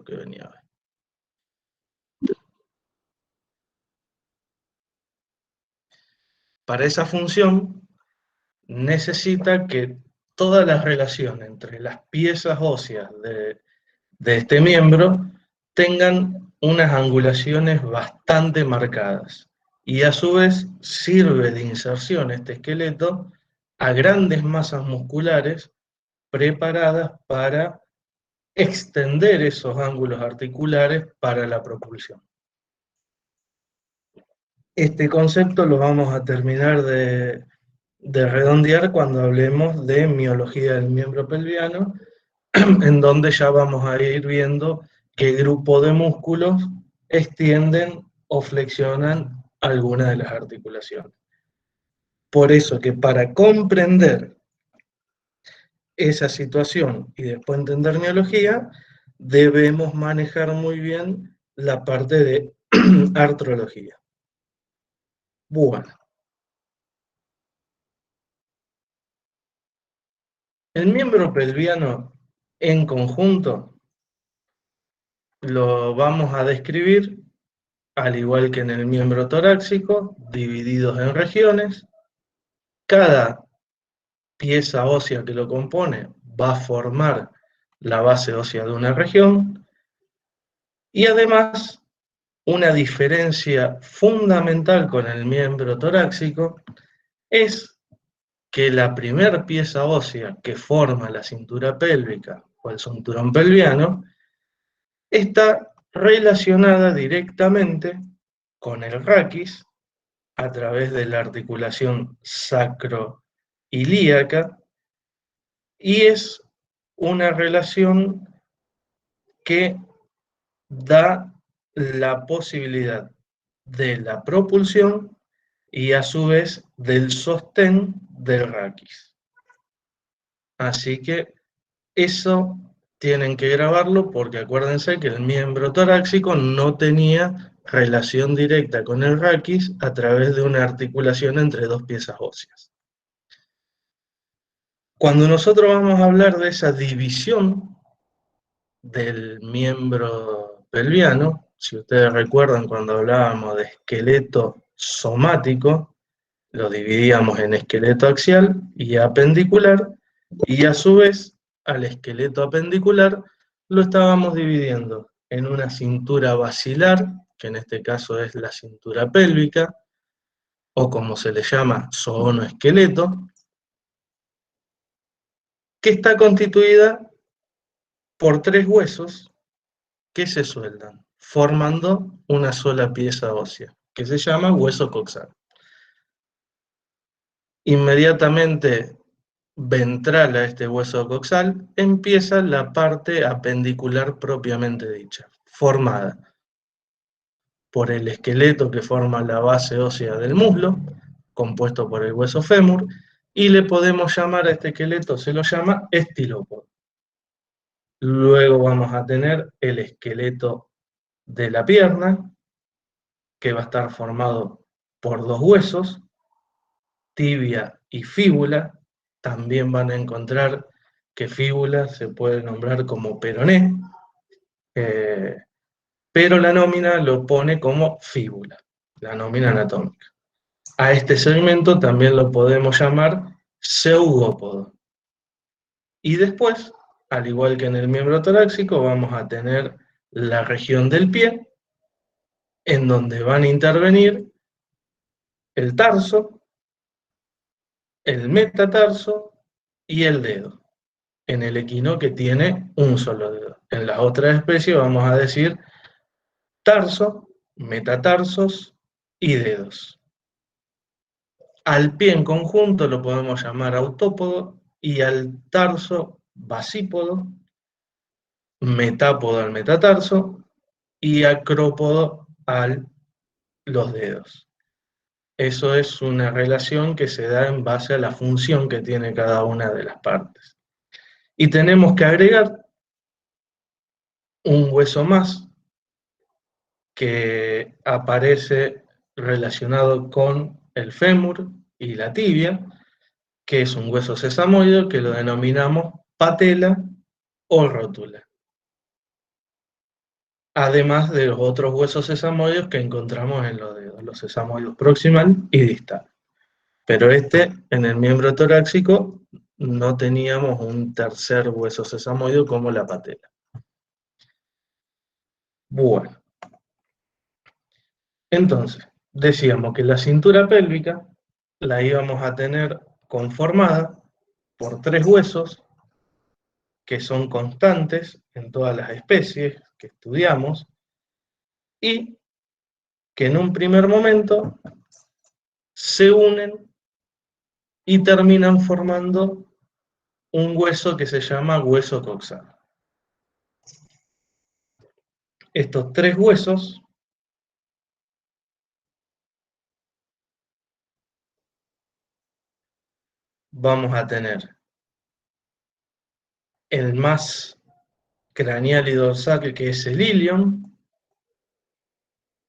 que venía hoy. Para esa función necesita que toda la relación entre las piezas óseas de este miembro tengan unas angulaciones bastante marcadas. Y a su vez sirve de inserción este esqueleto a grandes masas musculares preparadas para extender esos ángulos articulares para la propulsión. Este concepto lo vamos a terminar de redondear cuando hablemos de miología del miembro pelviano, en donde ya vamos a ir viendo qué grupo de músculos extienden o flexionan alguna de las articulaciones. Por eso que para comprender esa situación y después entender miología, debemos manejar muy bien la parte de artrología. Bueno, el miembro pelviano en conjunto lo vamos a describir, al igual que en el miembro torácico, divididos en regiones. Cada pieza ósea que lo compone va a formar la base ósea de una región, y además una diferencia fundamental con el miembro torácico es que la primera pieza ósea que forma la cintura pélvica o el cinturón pelviano está relacionada directamente con el raquis a través de la articulación sacroiliaca, y es una relación que da la posibilidad de la propulsión y a su vez del sostén del raquis. Así que eso tienen que grabarlo, porque acuérdense que el miembro torácico no tenía relación directa con el raquis a través de una articulación entre dos piezas óseas. Cuando nosotros vamos a hablar de esa división del miembro pelviano, si ustedes recuerdan cuando hablábamos de esqueleto somático, lo dividíamos en esqueleto axial y apendicular, y a su vez al esqueleto apendicular lo estábamos dividiendo en una cintura basilar, que en este caso es la cintura pélvica, o como se le llama, zoonoesqueleto, que está constituida por tres huesos que se sueldan, formando una sola pieza ósea, que se llama hueso coxal. Inmediatamente ventral a este hueso coxal empieza la parte apendicular propiamente dicha, formada por el esqueleto que forma la base ósea del muslo, compuesto por el hueso fémur, y le podemos llamar a este esqueleto, se lo llama estilópodo. Luego vamos a tener el esqueleto de la pierna, que va a estar formado por dos huesos, tibia y fíbula. También van a encontrar que fíbula se puede nombrar como peroné, pero la nómina lo pone como fíbula, la nómina anatómica. A este segmento también lo podemos llamar zeugópodo. Y después, al igual que en el miembro torácico, vamos a tener la región del pie, en donde van a intervenir el tarso, el metatarso y el dedo, en el equino que tiene un solo dedo. En las otras especies vamos a decir tarso, metatarsos y dedos. Al pie en conjunto lo podemos llamar autópodo, y al tarso basípodo, metápodo al metatarso y acrópodo a los dedos. Eso es una relación que se da en base a la función que tiene cada una de las partes. Y tenemos que agregar un hueso más que aparece relacionado con el fémur y la tibia, que es un hueso sesamoide que lo denominamos patela o rótula. además de los otros huesos sesamoides que encontramos en los dedos, los sesamoides proximal y distal. Pero en el miembro torácico, no teníamos un tercer hueso sesamoide como la patela. Bueno, entonces, decíamos que la cintura pélvica la íbamos a tener conformada por tres huesos que son constantes en todas las especies que estudiamos y que en un primer momento se unen y terminan formando un hueso que se llama hueso coxal. Estos tres huesos vamos a tener el más craneal y dorsal, que es el ilion.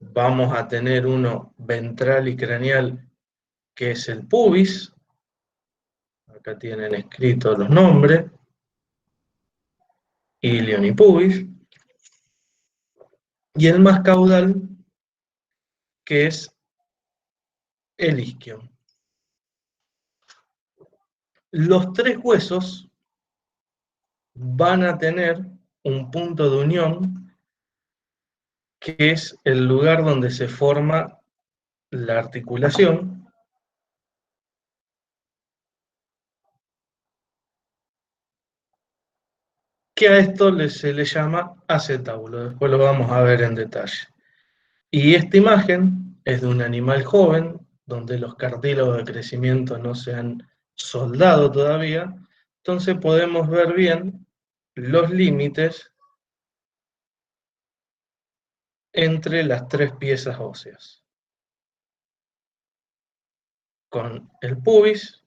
Vamos a tener uno ventral y craneal, que es el pubis. Acá tienen escritos los nombres, ilion y pubis. Y el más caudal, que es el isquion. Los tres huesos van a tener un punto de unión, que es el lugar donde se forma la articulación, que a esto se le llama acetábulo. Después lo vamos a ver en detalle. Y esta imagen es de un animal joven, donde los cartílagos de crecimiento no se han soldado todavía, entonces podemos ver bien los límites entre las tres piezas óseas, con el pubis,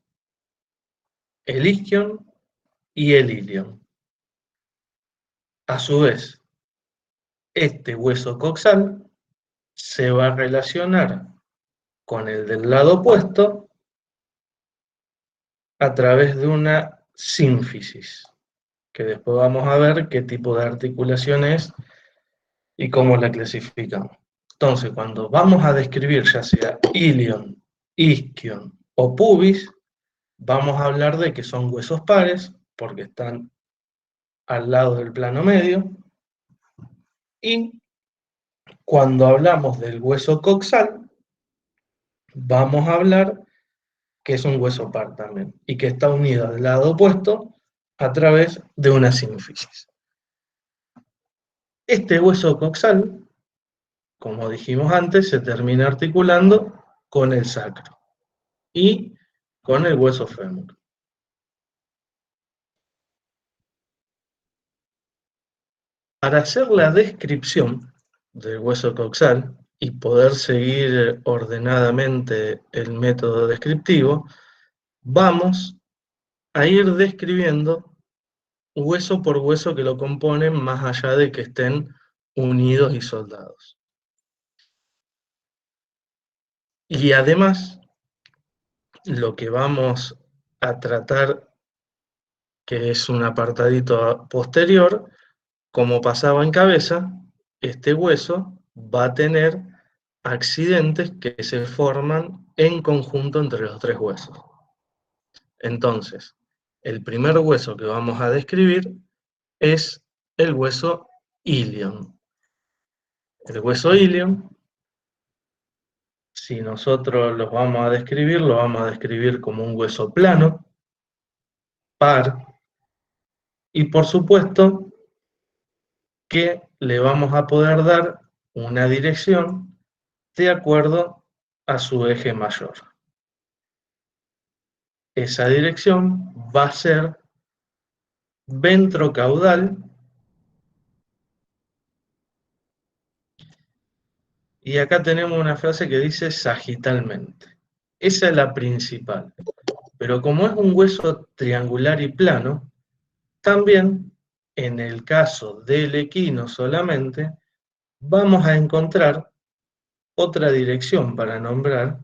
el isquion y el ilion. A su vez, este hueso coxal se va a relacionar con el del lado opuesto a través de una sínfisis, que después vamos a ver qué tipo de articulación es y cómo la clasificamos. Entonces, cuando vamos a describir ya sea ilion, isquion o pubis, vamos a hablar de que son huesos pares, porque están al lado del plano medio, y cuando hablamos del hueso coxal, vamos a hablar que es un hueso par también, y que está unido al lado opuesto a través de una sínfisis. Este hueso coxal, como dijimos antes, se termina articulando con el sacro y con el hueso fémur. Para hacer la descripción del hueso coxal y poder seguir ordenadamente el método descriptivo, vamos a ir describiendo hueso por hueso que lo componen, más allá de que estén unidos y soldados. Y además, lo que vamos a tratar, que es un apartadito posterior, como pasaba en cabeza, este hueso va a tener accidentes que se forman en conjunto entre los tres huesos. Entonces, el primer hueso que vamos a describir es el hueso ilion. El hueso ilion, si nosotros lo vamos a describir como un hueso plano, par, y por supuesto que le vamos a poder dar una dirección de acuerdo a su eje mayor. Esa dirección va a ser ventrocaudal, y acá tenemos una frase que dice sagitalmente. Esa es la principal. Pero como es un hueso triangular y plano, también en el caso del equino solamente, vamos a encontrar otra dirección para nombrar,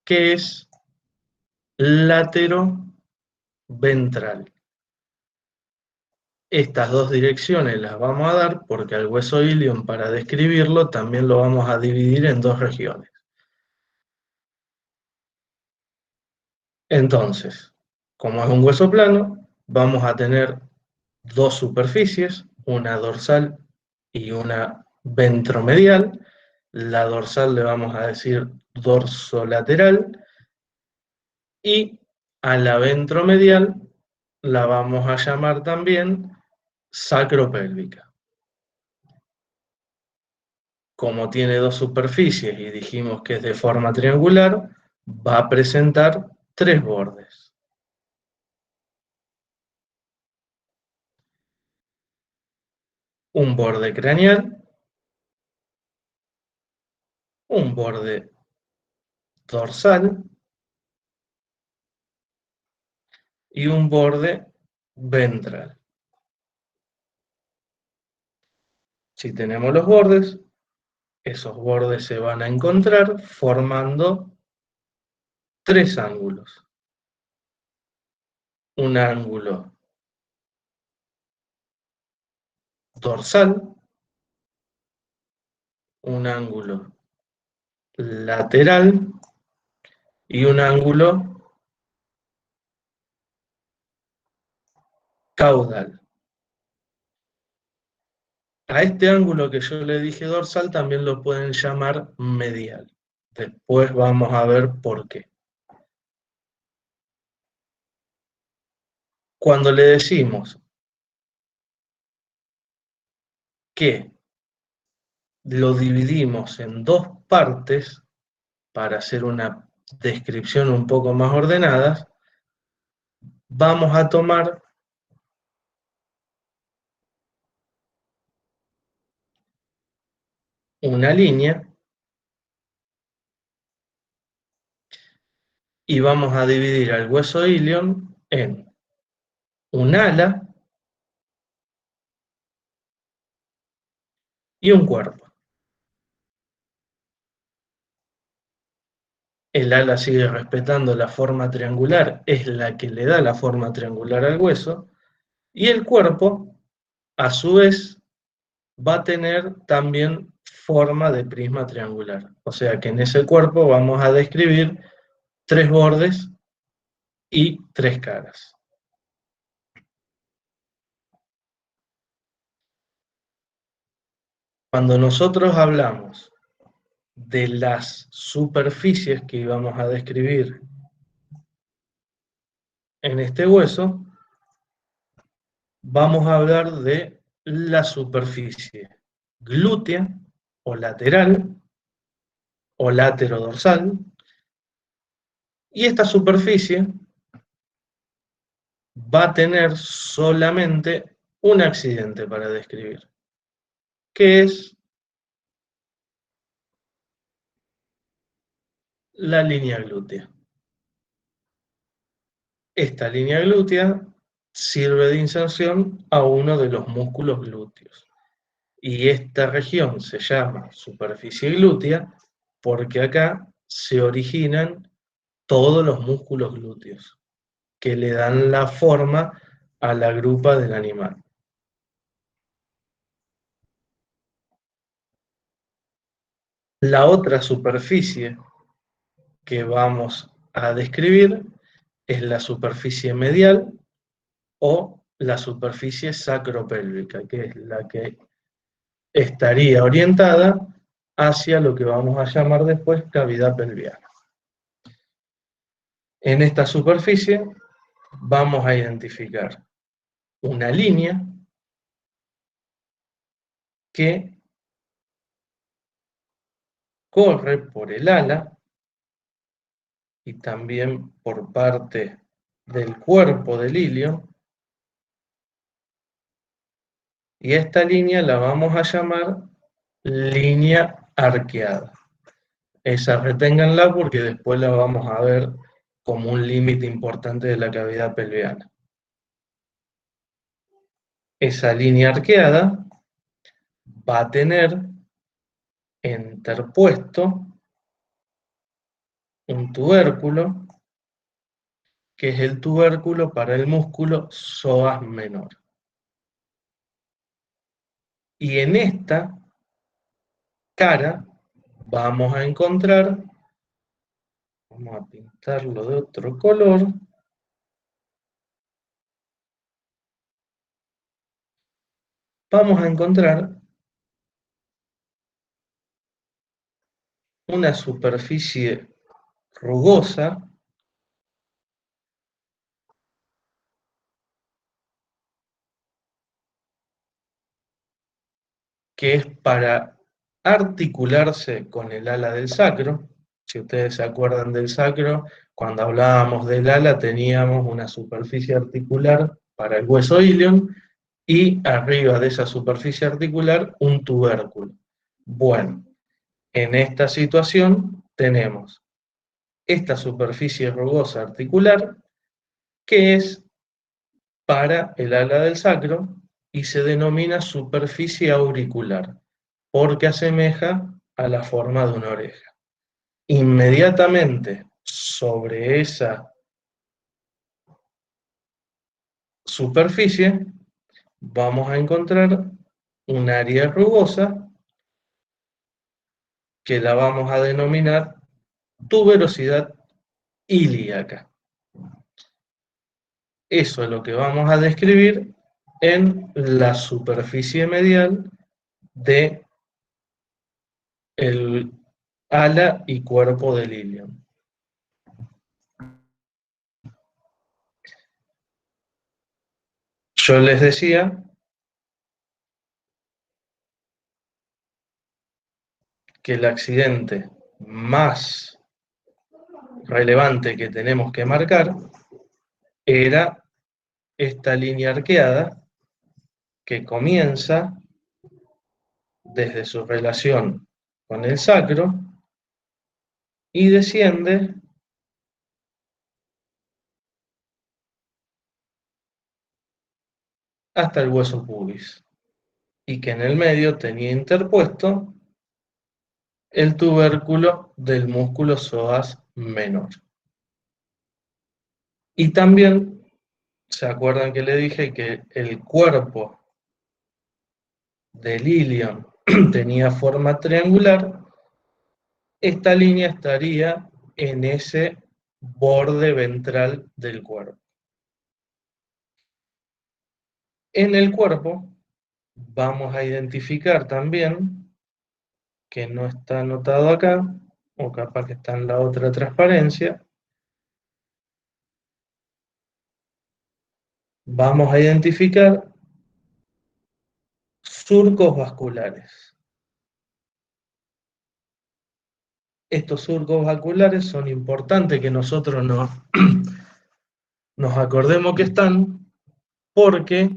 que es lateroventral. Estas dos direcciones las vamos a dar porque al hueso ilion, para describirlo, también lo vamos a dividir en dos regiones. Entonces, como es un hueso plano, vamos a tener dos superficies, una dorsal y una ventromedial. La dorsal le vamos a decir dorsolateral y a la ventromedial la vamos a llamar también sacropélvica. Como tiene dos superficies y dijimos que es de forma triangular, va a presentar tres bordes. Un borde craneal, un borde dorsal y un borde ventral. Si tenemos los bordes, esos bordes se van a encontrar formando tres ángulos. Un ángulo dorsal, un ángulo lateral y un ángulo caudal. A este ángulo que yo le dije dorsal también lo pueden llamar medial. Después vamos a ver por qué. Cuando le decimos que lo dividimos en dos partes para hacer una descripción un poco más ordenada, vamos a tomar una línea y vamos a dividir al hueso ilion en un ala y un cuerpo. El ala sigue respetando la forma triangular, es la que le da la forma triangular al hueso, y el cuerpo, a su vez, va a tener también forma de prisma triangular. O sea que en ese cuerpo vamos a describir tres bordes y tres caras. Cuando nosotros hablamos de las superficies que íbamos a describir en este hueso, vamos a hablar de la superficie glútea o lateral o látero-dorsal, y esta superficie va a tener solamente un accidente para describir, que es la línea glútea. Esta línea glútea sirve de inserción a uno de los músculos glúteos. Y esta región se llama superficie glútea porque acá se originan todos los músculos glúteos que le dan la forma a la grupa del animal. La otra superficie que vamos a describir es la superficie medial o la superficie sacropélvica, que es la que estaría orientada hacia lo que vamos a llamar después cavidad pelviana. En esta superficie vamos a identificar una línea que corre por el ala y también por parte del cuerpo del ilion, y esta línea la vamos a llamar línea arqueada. Esa reténganla porque después la vamos a ver como un límite importante de la cavidad pelviana. Esa línea arqueada va a tener interpuesto un tubérculo, que es el tubérculo para el músculo psoas menor. Y en esta cara vamos a encontrar, vamos a pintarlo de otro color, vamos a encontrar una superficie rugosa que es para articularse con el ala del sacro. Si ustedes se acuerdan del sacro, cuando hablábamos del ala teníamos una superficie articular para el hueso ilion y arriba de esa superficie articular un tubérculo. Bueno, en esta situación tenemos esta superficie rugosa articular que es para el ala del sacro y se denomina superficie auricular porque asemeja a la forma de una oreja. Inmediatamente sobre esa superficie vamos a encontrar un área rugosa que la vamos a denominar tuberosidad ilíaca. Eso es lo que vamos a describir en la superficie medial de el ala y cuerpo del ilion. Yo les decía que el accidente más relevante que tenemos que marcar era esta línea arqueada que comienza desde su relación con el sacro y desciende hasta el hueso pubis, y que en el medio tenía interpuesto el tubérculo del músculo psoas menor. Y también, ¿se acuerdan que le dije que el cuerpo del ilion tenía forma triangular? Esta línea estaría en ese borde ventral del cuerpo. En el cuerpo vamos a identificar también, que no está anotado acá, o capaz que está en la otra transparencia, vamos a identificar surcos vasculares. Estos surcos vasculares son importantes que nosotros nos acordemos que están, porque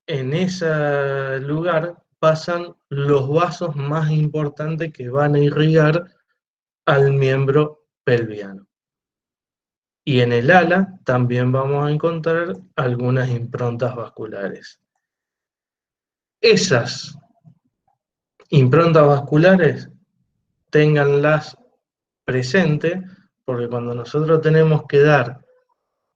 en ese lugar pasan los vasos más importantes que van a irrigar al miembro pelviano. Y en el ala también vamos a encontrar algunas improntas vasculares. Esas improntas vasculares, ténganlas presentes, porque cuando nosotros tenemos que dar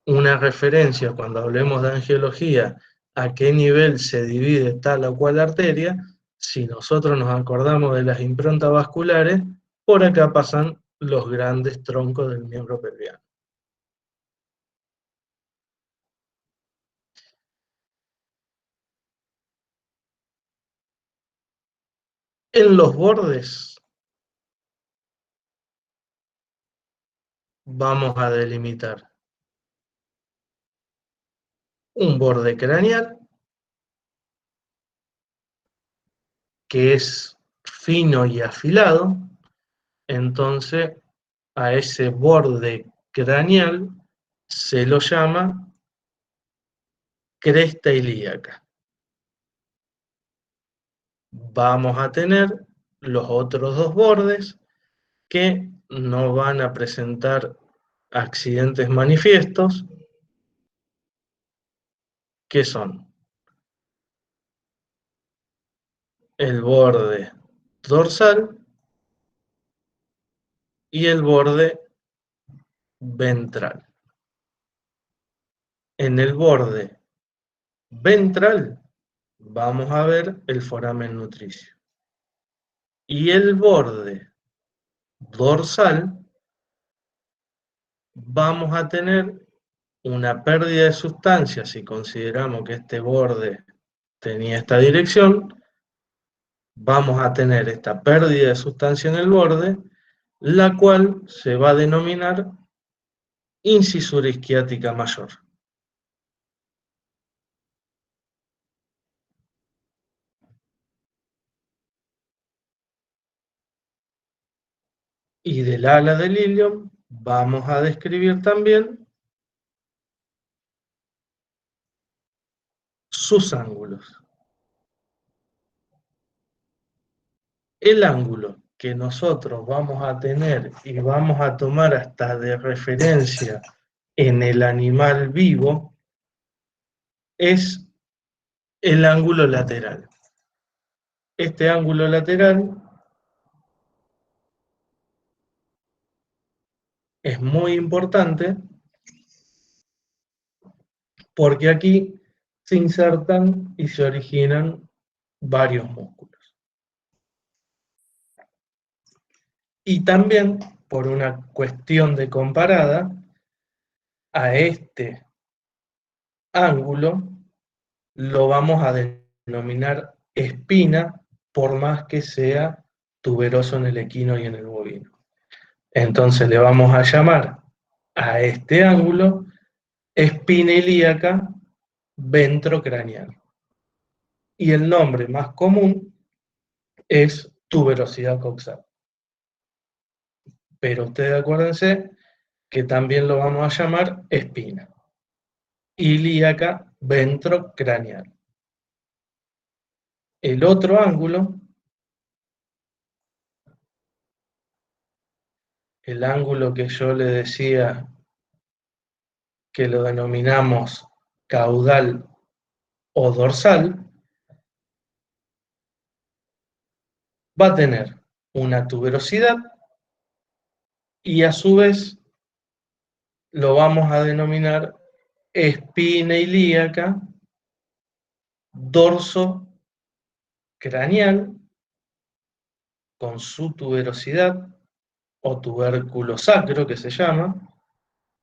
una referencia, cuando hablemos de angiología, a qué nivel se divide tal o cual arteria, si nosotros nos acordamos de las improntas vasculares, por acá pasan los grandes troncos del miembro pelviano. En los bordes vamos a delimitar un borde craneal, que es fino y afilado, entonces a ese borde craneal se lo llama cresta ilíaca. Vamos a tener los otros dos bordes que no van a presentar accidentes manifiestos, que son el borde dorsal y el borde ventral. En el borde ventral vamos a ver el foramen nutricio. Y el borde dorsal, vamos a tener una pérdida de sustancia, si consideramos que este borde tenía esta dirección, vamos a tener esta pérdida de sustancia en el borde, la cual se va a denominar incisura isquiática mayor. Y del ala del ilion vamos a describir también sus ángulos. El ángulo que nosotros vamos a tener y vamos a tomar hasta de referencia en el animal vivo es el ángulo lateral. Este ángulo lateral es muy importante porque aquí se insertan y se originan varios músculos. Y también, por una cuestión de comparada, a este ángulo lo vamos a denominar espina, por más que sea tuberoso en el equino y en el bovino. Entonces le vamos a llamar a este ángulo espina ilíaca ventrocraneal. Y el nombre más común es tuberosidad coxal. Pero ustedes acuérdense que también lo vamos a llamar espina ilíaca ventrocraneal. El otro ángulo, el ángulo que yo le decía que lo denominamos caudal o dorsal, va a tener una tuberosidad y a su vez lo vamos a denominar espina ilíaca dorso craneal con su tuberosidad o tubérculo sacro que se llama,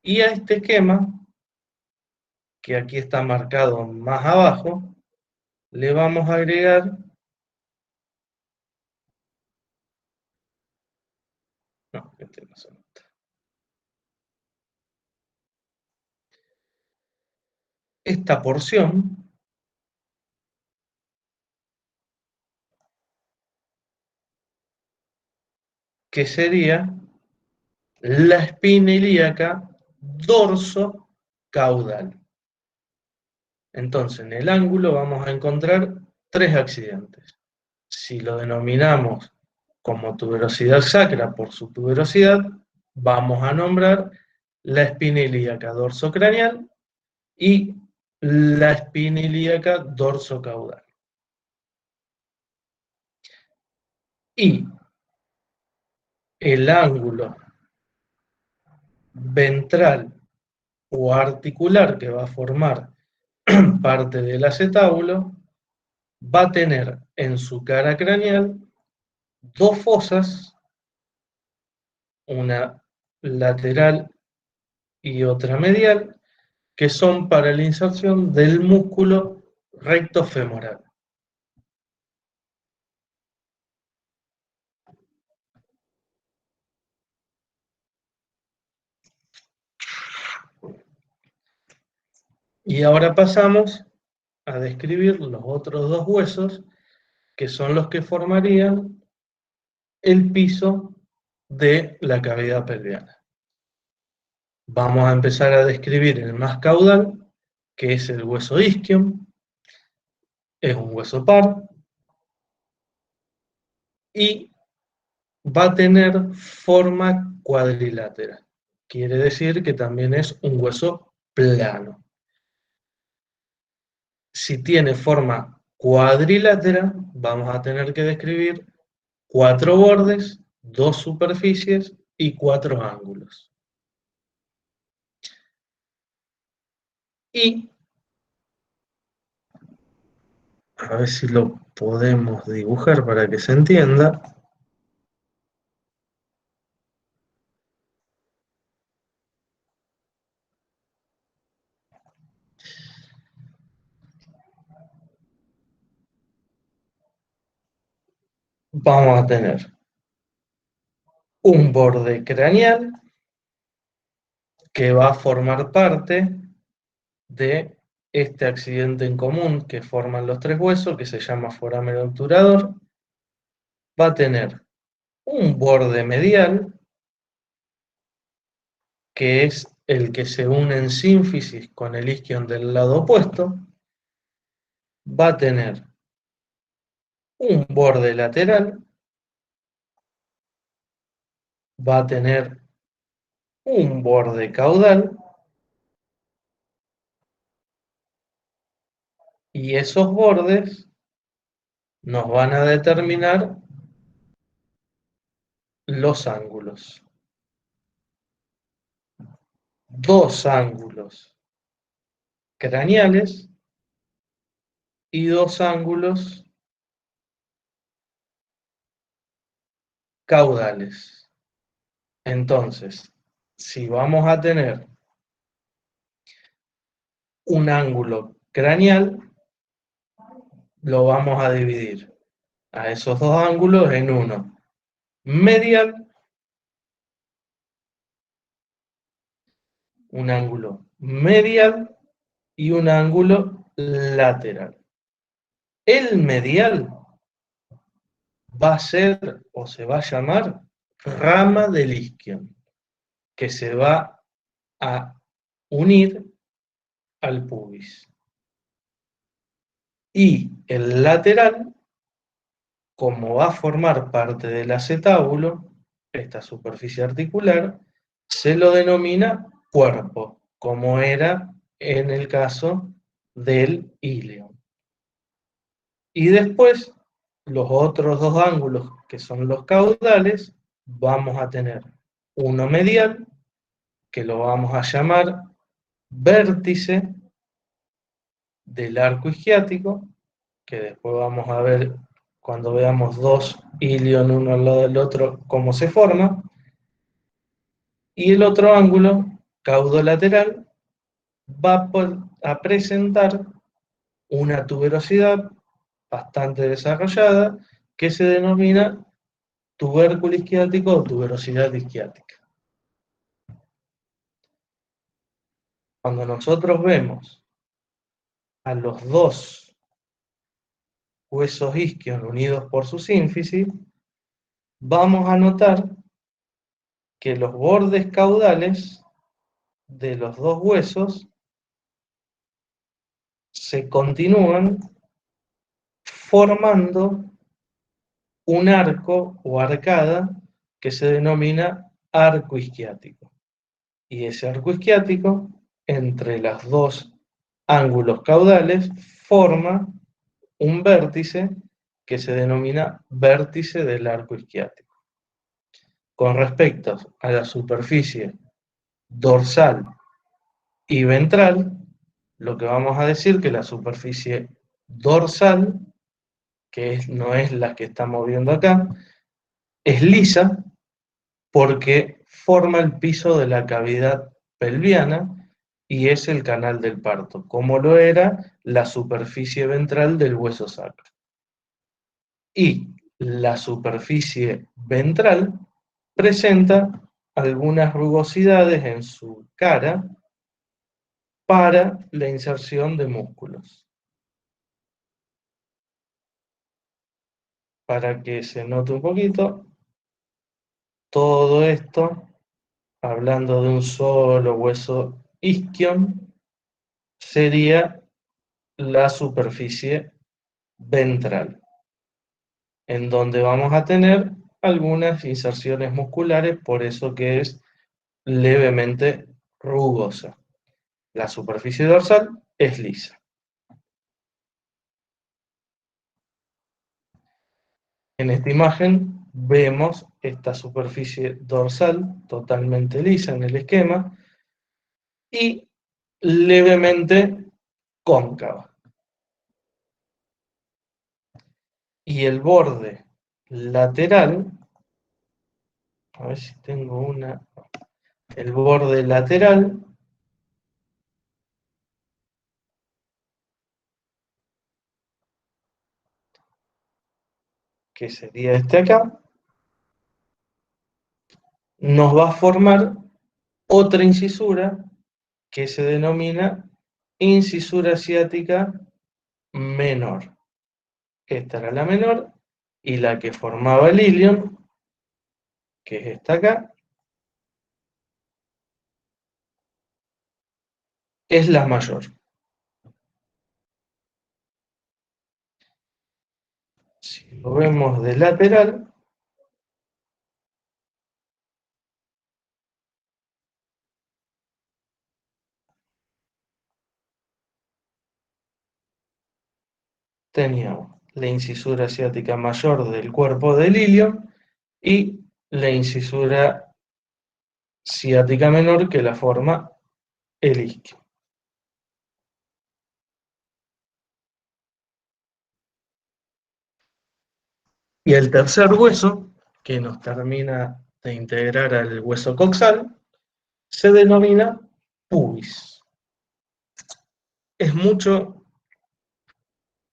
y a este esquema, que aquí está marcado más abajo, le vamos a agregar, no, este no se nota, esta porción que sería la espina ilíaca dorso caudal. Entonces, en el ángulo vamos a encontrar tres accidentes. Si lo denominamos como tuberosidad sacra por su tuberosidad, vamos a nombrar la espina ilíaca dorsocraneal y la espina ilíaca dorsocaudal. Y el ángulo ventral o articular que va a formar parte del acetábulo va a tener en su cara craneal dos fosas, una lateral y otra medial, que son para la inserción del músculo recto femoral. Y ahora pasamos a describir los otros dos huesos, que son los que formarían el piso de la cavidad pelviana. Vamos a empezar a describir el más caudal, que es el hueso isquion, es un hueso par, y va a tener forma cuadrilátera. Quiere decir que también es un hueso plano. Si tiene forma cuadrilátera, vamos a tener que describir 4 bordes, 2 superficies y 4 ángulos. Y A ver si lo podemos dibujar para que se entienda. Vamos a tener un borde craneal que va a formar parte de este accidente en común que forman los tres huesos, que se llama foramen obturador. Va a tener un borde medial, que es el que se une en sínfisis con el isquion del lado opuesto. Va a tener un borde lateral, va a tener un borde caudal, y esos bordes nos van a determinar los ángulos. Dos ángulos craneales y dos ángulos caudales. Entonces, si vamos a tener un ángulo craneal, lo vamos a dividir a esos dos ángulos en uno medial, un ángulo medial y un ángulo lateral. El medial va a ser o se va a llamar rama del isquion, que se va a unir al pubis. Y el lateral, como va a formar parte del acetábulo, esta superficie articular, se lo denomina cuerpo, como era en el caso del íleon. Y después, los otros dos ángulos, que son los caudales, vamos a tener uno medial, que lo vamos a llamar vértice del arco isquiático, que después vamos a ver cuando veamos dos ilion uno al lado del otro cómo se forma, y el otro ángulo, caudolateral, va a presentar una tuberosidad bastante desarrollada que se denomina tubérculo isquiático o tuberosidad isquiática. Cuando nosotros vemos a los dos huesos isquios unidos por su sínfisis, vamos a notar que los bordes caudales de los dos huesos se continúan formando un arco o arcada que se denomina arco isquiático. Y ese arco isquiático, entre los dos ángulos caudales, forma un vértice que se denomina vértice del arco isquiático. Con respecto a la superficie dorsal y ventral, lo que vamos a decir que la superficie dorsal, no es la que estamos viendo acá, es lisa porque forma el piso de la cavidad pelviana y es el canal del parto, como lo era la superficie ventral del hueso sacro. Y la superficie ventral presenta algunas rugosidades en su cara para la inserción de músculos. Para que se note un poquito, todo esto, hablando de un solo hueso isquion, sería la superficie ventral, en donde vamos a tener algunas inserciones musculares, por eso que es levemente rugosa. La superficie dorsal es lisa. En esta imagen vemos esta superficie dorsal totalmente lisa en el esquema y levemente cóncava. y el borde lateral, a ver si tengo el borde lateral, que sería este acá, nos va a formar otra incisura que se denomina incisura ciática menor. Esta era la menor, y la que formaba el ilion, que es esta acá, es la mayor. Si lo vemos de lateral, teníamos la incisura ciática mayor del cuerpo del ilion y la incisura ciática menor que la forma el isquio. Y el tercer hueso, que nos termina de integrar al hueso coxal, se denomina pubis. Es mucho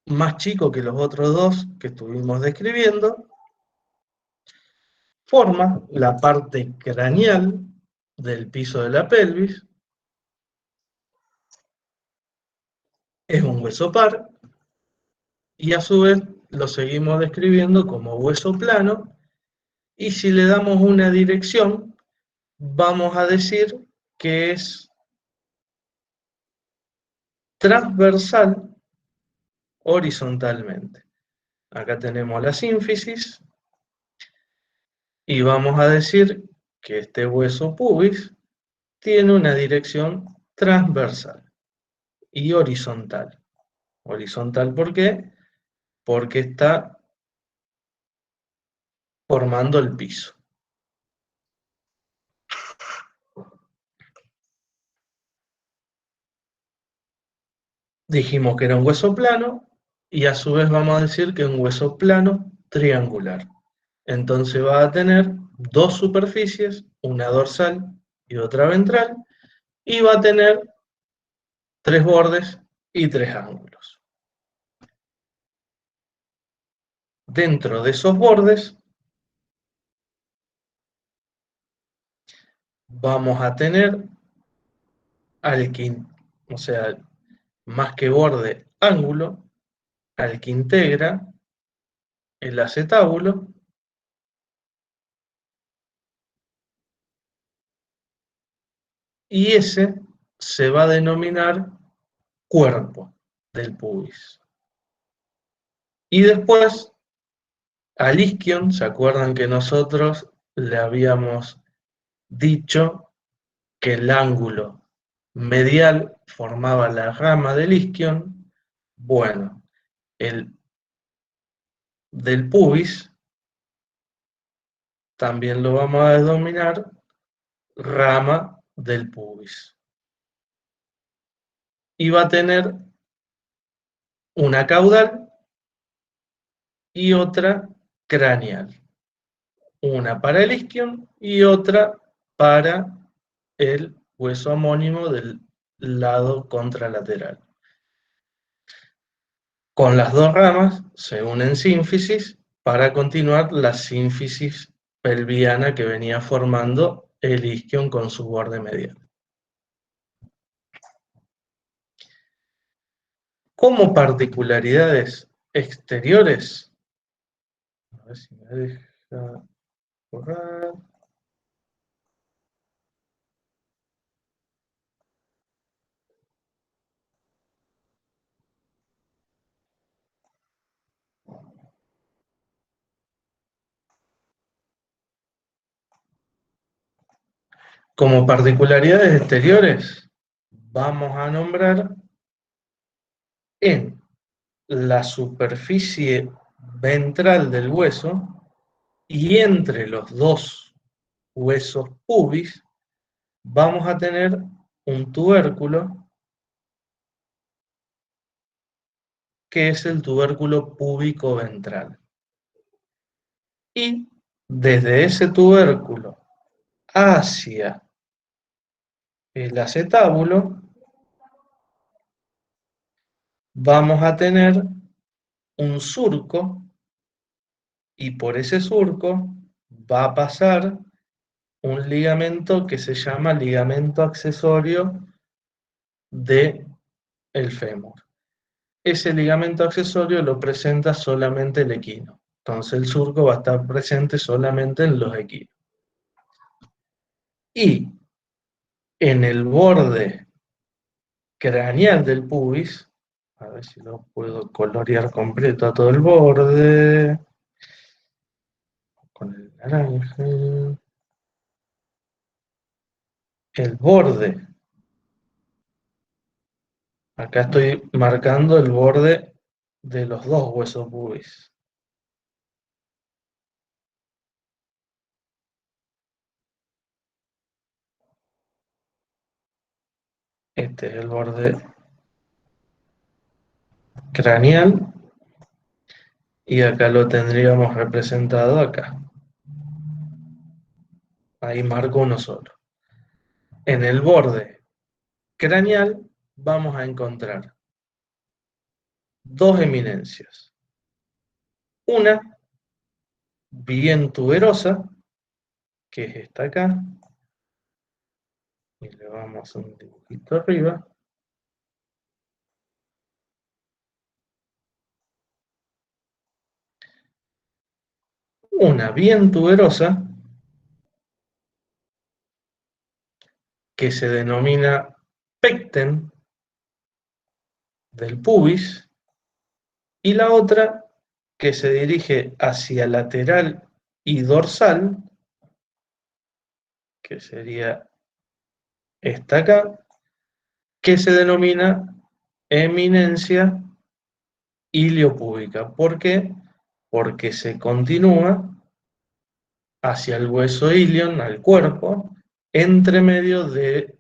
más chico que los otros dos que estuvimos describiendo, forma la parte craneal del piso de la pelvis, es un hueso par, y a su vez lo seguimos describiendo como hueso plano, y si le damos una dirección, vamos a decir que es transversal horizontalmente. Acá tenemos la sínfisis, y vamos a decir que este hueso pubis tiene una dirección transversal y horizontal. Horizontal, ¿por qué? Porque está formando el piso. Dijimos que era un hueso plano, y a su vez vamos a decir que es un hueso plano triangular. Entonces va a tener dos superficies, una dorsal y otra ventral, y va a tener tres bordes y tres ángulos. Dentro de esos bordes vamos a tener al que, o sea, más que borde, ángulo, al que integra el acetábulo, y ese se va a denominar cuerpo del pubis. Y después, al isquion, ¿se acuerdan que nosotros le habíamos dicho que el ángulo medial formaba la rama del isquion? Bueno, el del pubis también lo vamos a denominar rama del pubis. Y va a tener una caudal y otra craneal. Una para el isquion y otra para el hueso homónimo del lado contralateral. Con las dos ramas se unen sínfisis para continuar la sínfisis pelviana que venía formando el isquion con su borde medial. Como particularidades exteriores, a ver si me deja borrar. Como particularidades exteriores, vamos a nombrar en la superficie ventral del hueso y entre los dos huesos pubis, vamos a tener un tubérculo que es el tubérculo púbico ventral. Y desde ese tubérculo hacia el acetábulo vamos a tener un surco y por ese surco va a pasar un ligamento que se llama ligamento accesorio del fémur. Ese ligamento accesorio lo presenta solamente el equino. Entonces el surco va a estar presente solamente en los equinos. Y en el borde craneal del pubis, a ver si lo puedo colorear completo a todo el borde, con el naranja, el borde, acá estoy marcando el borde de los dos huesos pubis. Este es el borde craneal y acá lo tendríamos representado acá. Ahí marco uno solo. En el borde craneal vamos a encontrar dos eminencias. Una bien tuberosa, que es esta acá, y le vamos un dibujito arriba. Una bien tuberosa, que se denomina pecten del pubis, y la otra que se dirige hacia lateral y dorsal, que sería esta acá, que se denomina eminencia iliopúbica. ¿Por qué? Porque se continúa hacia el hueso ilion, al cuerpo, entre medio de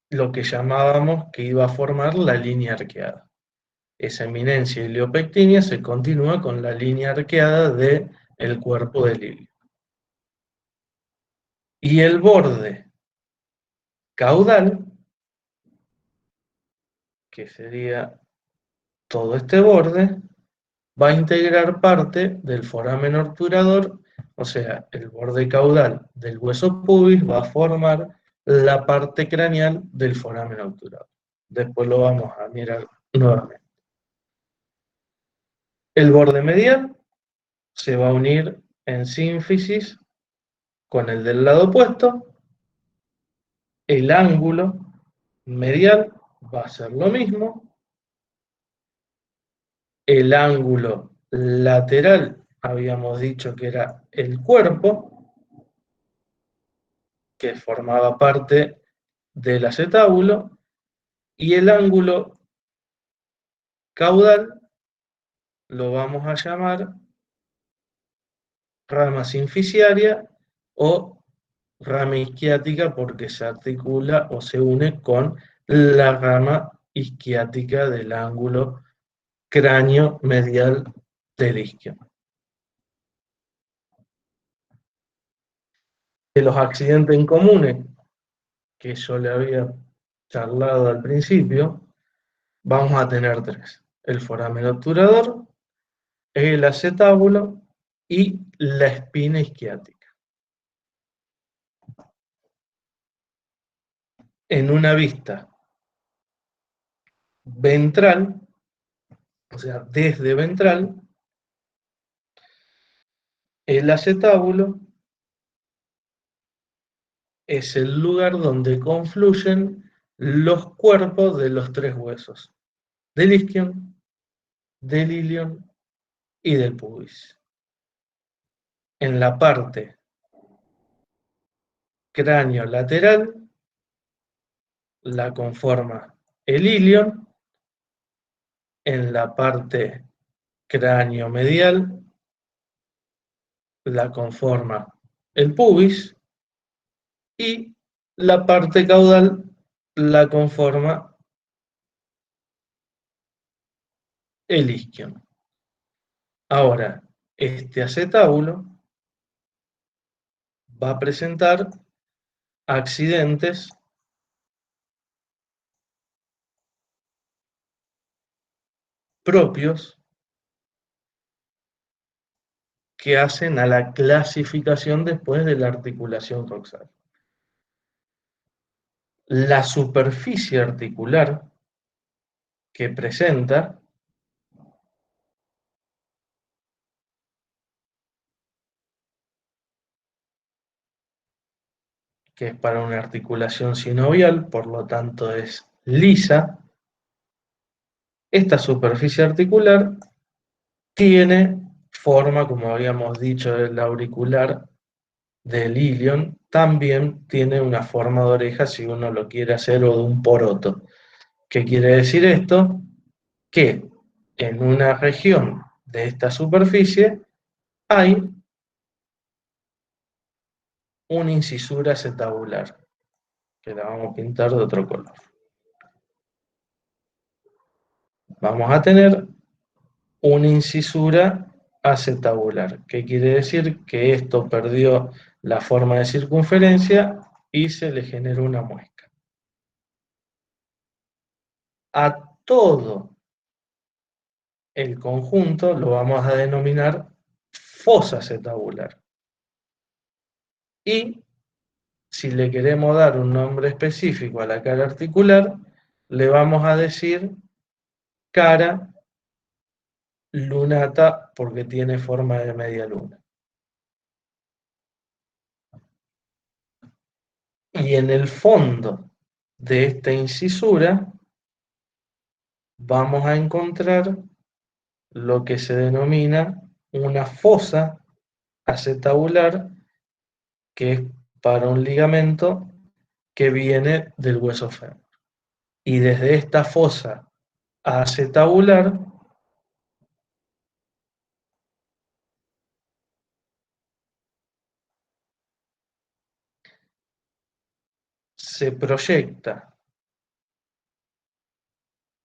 lo que llamábamos que iba a formar la línea arqueada. Esa eminencia iliopectínea se continúa con la línea arqueada del cuerpo del ilio. Y el borde caudal, que sería todo este borde, va a integrar parte del foramen obturador, o sea, el borde caudal del hueso pubis va a formar la parte craneal del foramen obturador. Después lo vamos a mirar nuevamente. El borde medial se va a unir en sínfisis con el del lado opuesto. El ángulo medial va a ser lo mismo. El ángulo lateral habíamos dicho que era el cuerpo, que formaba parte del acetábulo, y el ángulo caudal lo vamos a llamar rama sinficiaria o rama isquiática porque se articula o se une con la rama isquiática del ángulo cráneo medial del isquio. De los accidentes en comunes que yo le había charlado al principio, vamos a tener tres: el foramen obturador, el acetábulo y la espina isquiática. En una vista ventral, o sea, desde ventral, el acetábulo es el lugar donde confluyen los cuerpos de los tres huesos, del isquion, del ilion y del pubis. En la parte cráneo lateral la conforma el ilion, en la parte cráneo medial la conforma el pubis y la parte caudal la conforma el isquion. Ahora, este acetábulo va a presentar accidentes propios que hacen a la clasificación después de la articulación coxal. La superficie articular que presenta, que es para una articulación sinovial, por lo tanto es lisa, esta superficie articular tiene forma, como habíamos dicho, del auricular del ilion, también tiene una forma de oreja si uno lo quiere hacer o de un poroto. ¿Qué quiere decir esto? Que en una región de esta superficie hay una incisura acetabular, que la vamos a pintar de otro color. Vamos a tener una incisura acetabular, que quiere decir que esto perdió la forma de circunferencia y se le generó una muesca. A todo el conjunto lo vamos a denominar fosa acetabular. Y si le queremos dar un nombre específico a la cara articular, le vamos a decir cara lunata porque tiene forma de media luna. Y en el fondo de esta incisura vamos a encontrar lo que se denomina una fosa acetabular, que es para un ligamento que viene del hueso fémur. Y desde esta fosa acetabular se proyecta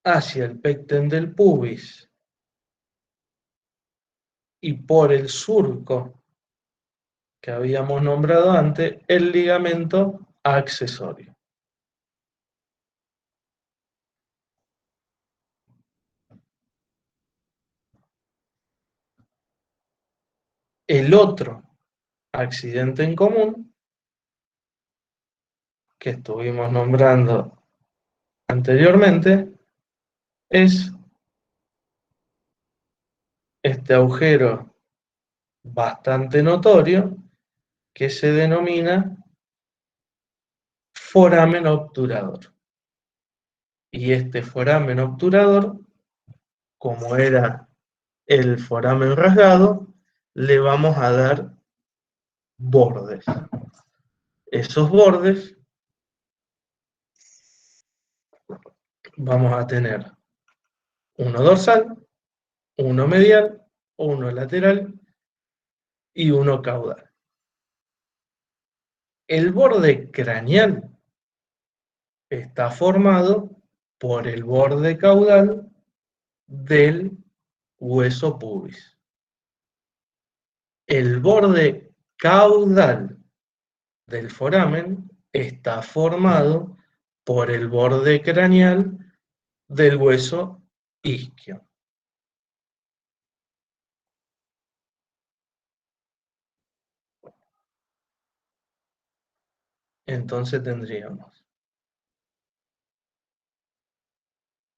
hacia el pecten del pubis y por el surco que habíamos nombrado antes, el ligamento accesorio. El otro accidente en común que estuvimos nombrando anteriormente es este agujero bastante notorio que se denomina foramen obturador. Y este foramen obturador, como era el foramen rasgado, le vamos a dar bordes. Esos bordes vamos a tener uno dorsal, uno medial, uno lateral y uno caudal. El borde craneal está formado por el borde caudal del hueso pubis. El borde caudal del foramen está formado por el borde craneal del hueso isquio. Entonces tendríamos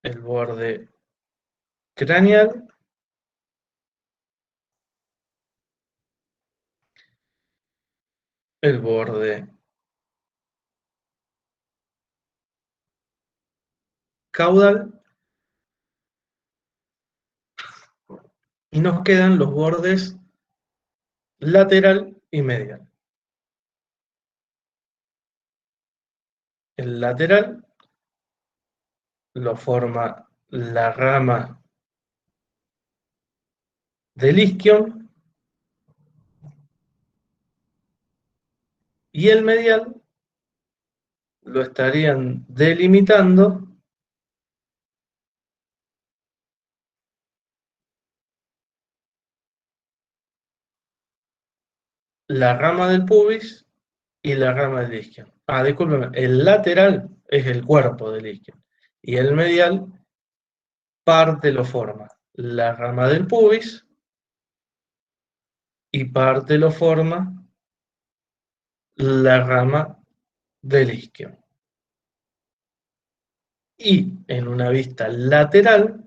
el borde craneal, el borde caudal y nos quedan los bordes lateral y medial. El lateral lo forma la rama del isquion y el medial lo estarían delimitando la rama del pubis y la rama del isquion. Ah, discúlpeme, el lateral es el cuerpo del isquion y el medial parte lo forma la rama del pubis y parte lo forma la rama del isquion. Y en una vista lateral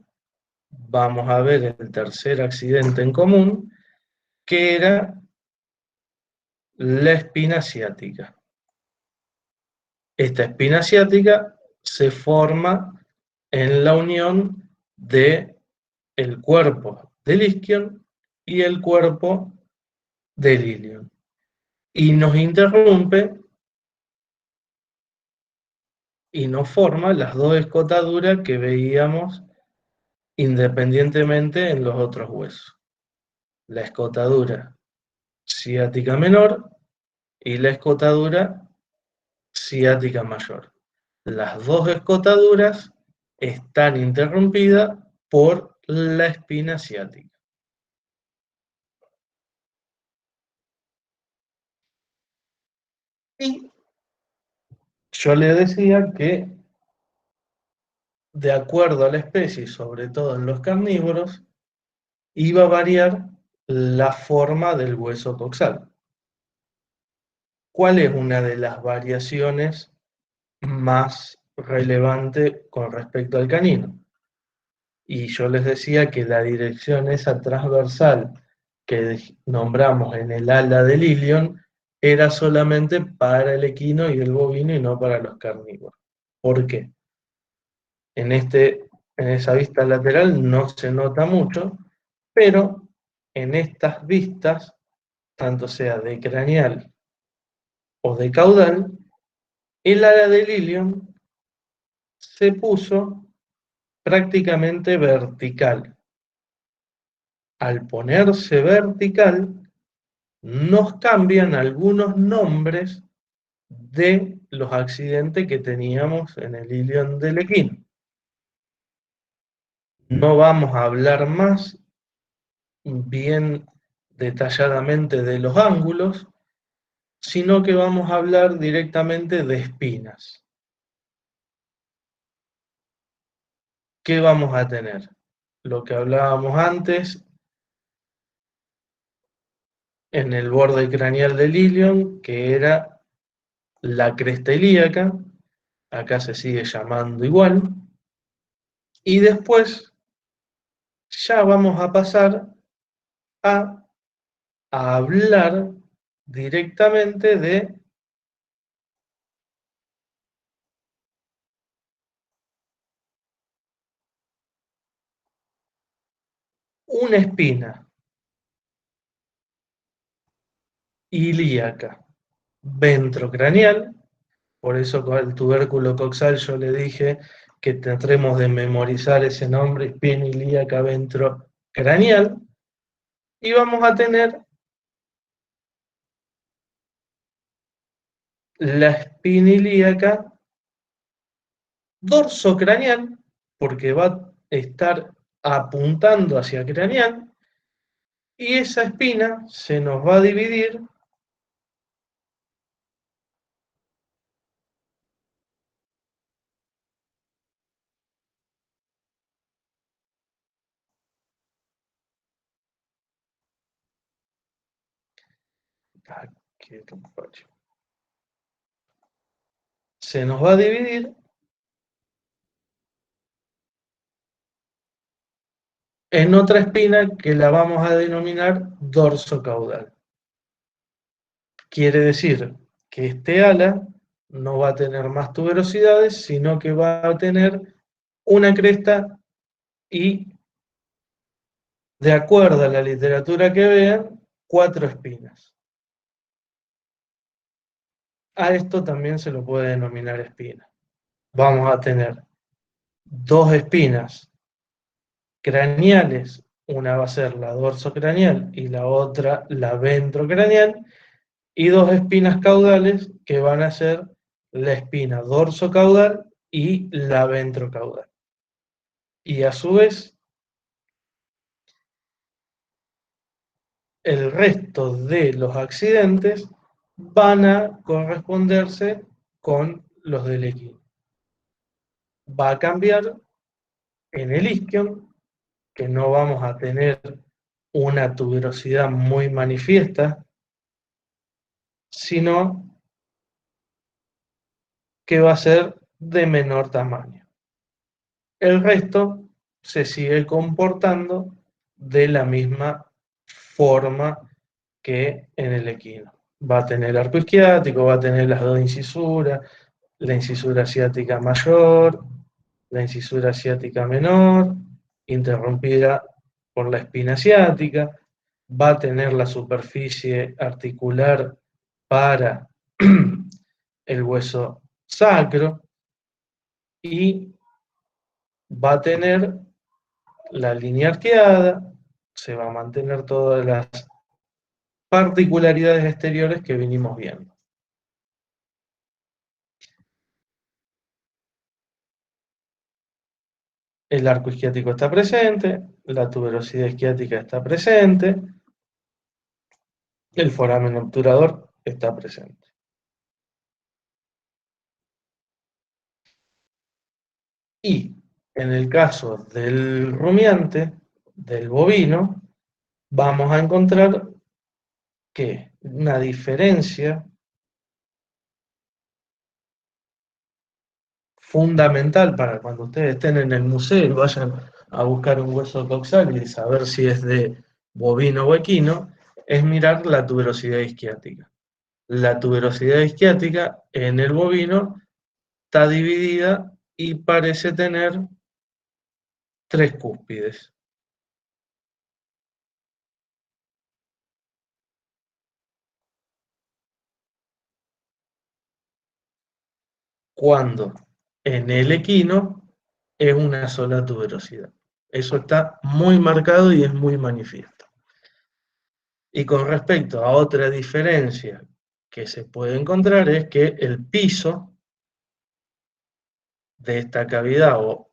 vamos a ver el tercer accidente en común, que era la espina ciática. Esta espina ciática se forma en la unión de el cuerpo del isquion y el cuerpo del ilion. Y nos interrumpe y nos forma las dos escotaduras que veíamos independientemente en los otros huesos. La escotadura ciática menor y la escotadura ciática mayor. Las dos escotaduras están interrumpidas por la espina ciática. Y yo le decía que, de acuerdo a la especie, sobre todo en los carnívoros, iba a variar la forma del hueso coxal. ¿Cuál es una de las variaciones más relevantes con respecto al canino? Y yo les decía que la dirección esa transversal que nombramos en el ala del ilion era solamente para el equino y el bovino y no para los carnívoros. ¿Por qué? En esa vista lateral no se nota mucho, pero en estas vistas, tanto sea de craneal o de caudal, el ala del ilion se puso prácticamente vertical. Al ponerse vertical, nos cambian algunos nombres de los accidentes que teníamos en el ilion del equino. No vamos a hablar más bien detalladamente de los ángulos, sino que vamos a hablar directamente de espinas. ¿Qué vamos a tener? Lo que hablábamos antes en el borde craneal del ilion, que era la cresta ilíaca, acá se sigue llamando igual, y después ya vamos a pasar a hablar directamente de una espina ilíaca ventrocraneal. Por eso con el tubérculo coxal yo le dije que tendremos de memorizar ese nombre, espina ilíaca ventrocraneal, y vamos a tener la espina ilíaca dorsocraneal, porque va a estar apuntando hacia craneal, y esa espina se nos va a dividir se nos va a dividir en otra espina que la vamos a denominar dorso caudal. Quiere decir que este ala no va a tener más tuberosidades, sino que va a tener una cresta y, de acuerdo a la literatura que vean, 4 espinas. A esto también se lo puede denominar espina. Vamos a tener 2 espinas craneales, una va a ser la dorsocraneal y la otra la ventrocraneal, y 2 espinas caudales que van a ser la espina dorsocaudal y la ventrocaudal. Y a su vez, el resto de los accidentes van a corresponderse con los del equino. Va a cambiar en el isquion, que no vamos a tener una tuberosidad muy manifiesta, sino que va a ser de menor tamaño. El resto se sigue comportando de la misma forma que en el equino. Va a tener arco isquiático, va a tener las dos incisuras, la incisura ciática mayor, la incisura ciática menor, interrumpida por la espina ciática, va a tener la superficie articular para el hueso sacro y va a tener la línea arqueada, se va a mantener todas las particularidades exteriores que venimos viendo. El arco isquiático está presente, la tuberosidad isquiática está presente, el foramen obturador está presente. Y en el caso del rumiante, del bovino, vamos a encontrar que una diferencia fundamental para cuando ustedes estén en el museo y vayan a buscar un hueso coxal y saber si es de bovino o equino, es mirar la tuberosidad isquiática. La tuberosidad isquiática en el bovino está dividida y parece tener tres cúspides. Cuando en el equino es una sola tuberosidad. Eso está muy marcado y es muy manifiesto. Y con respecto a otra diferencia que se puede encontrar es que el piso de esta cavidad o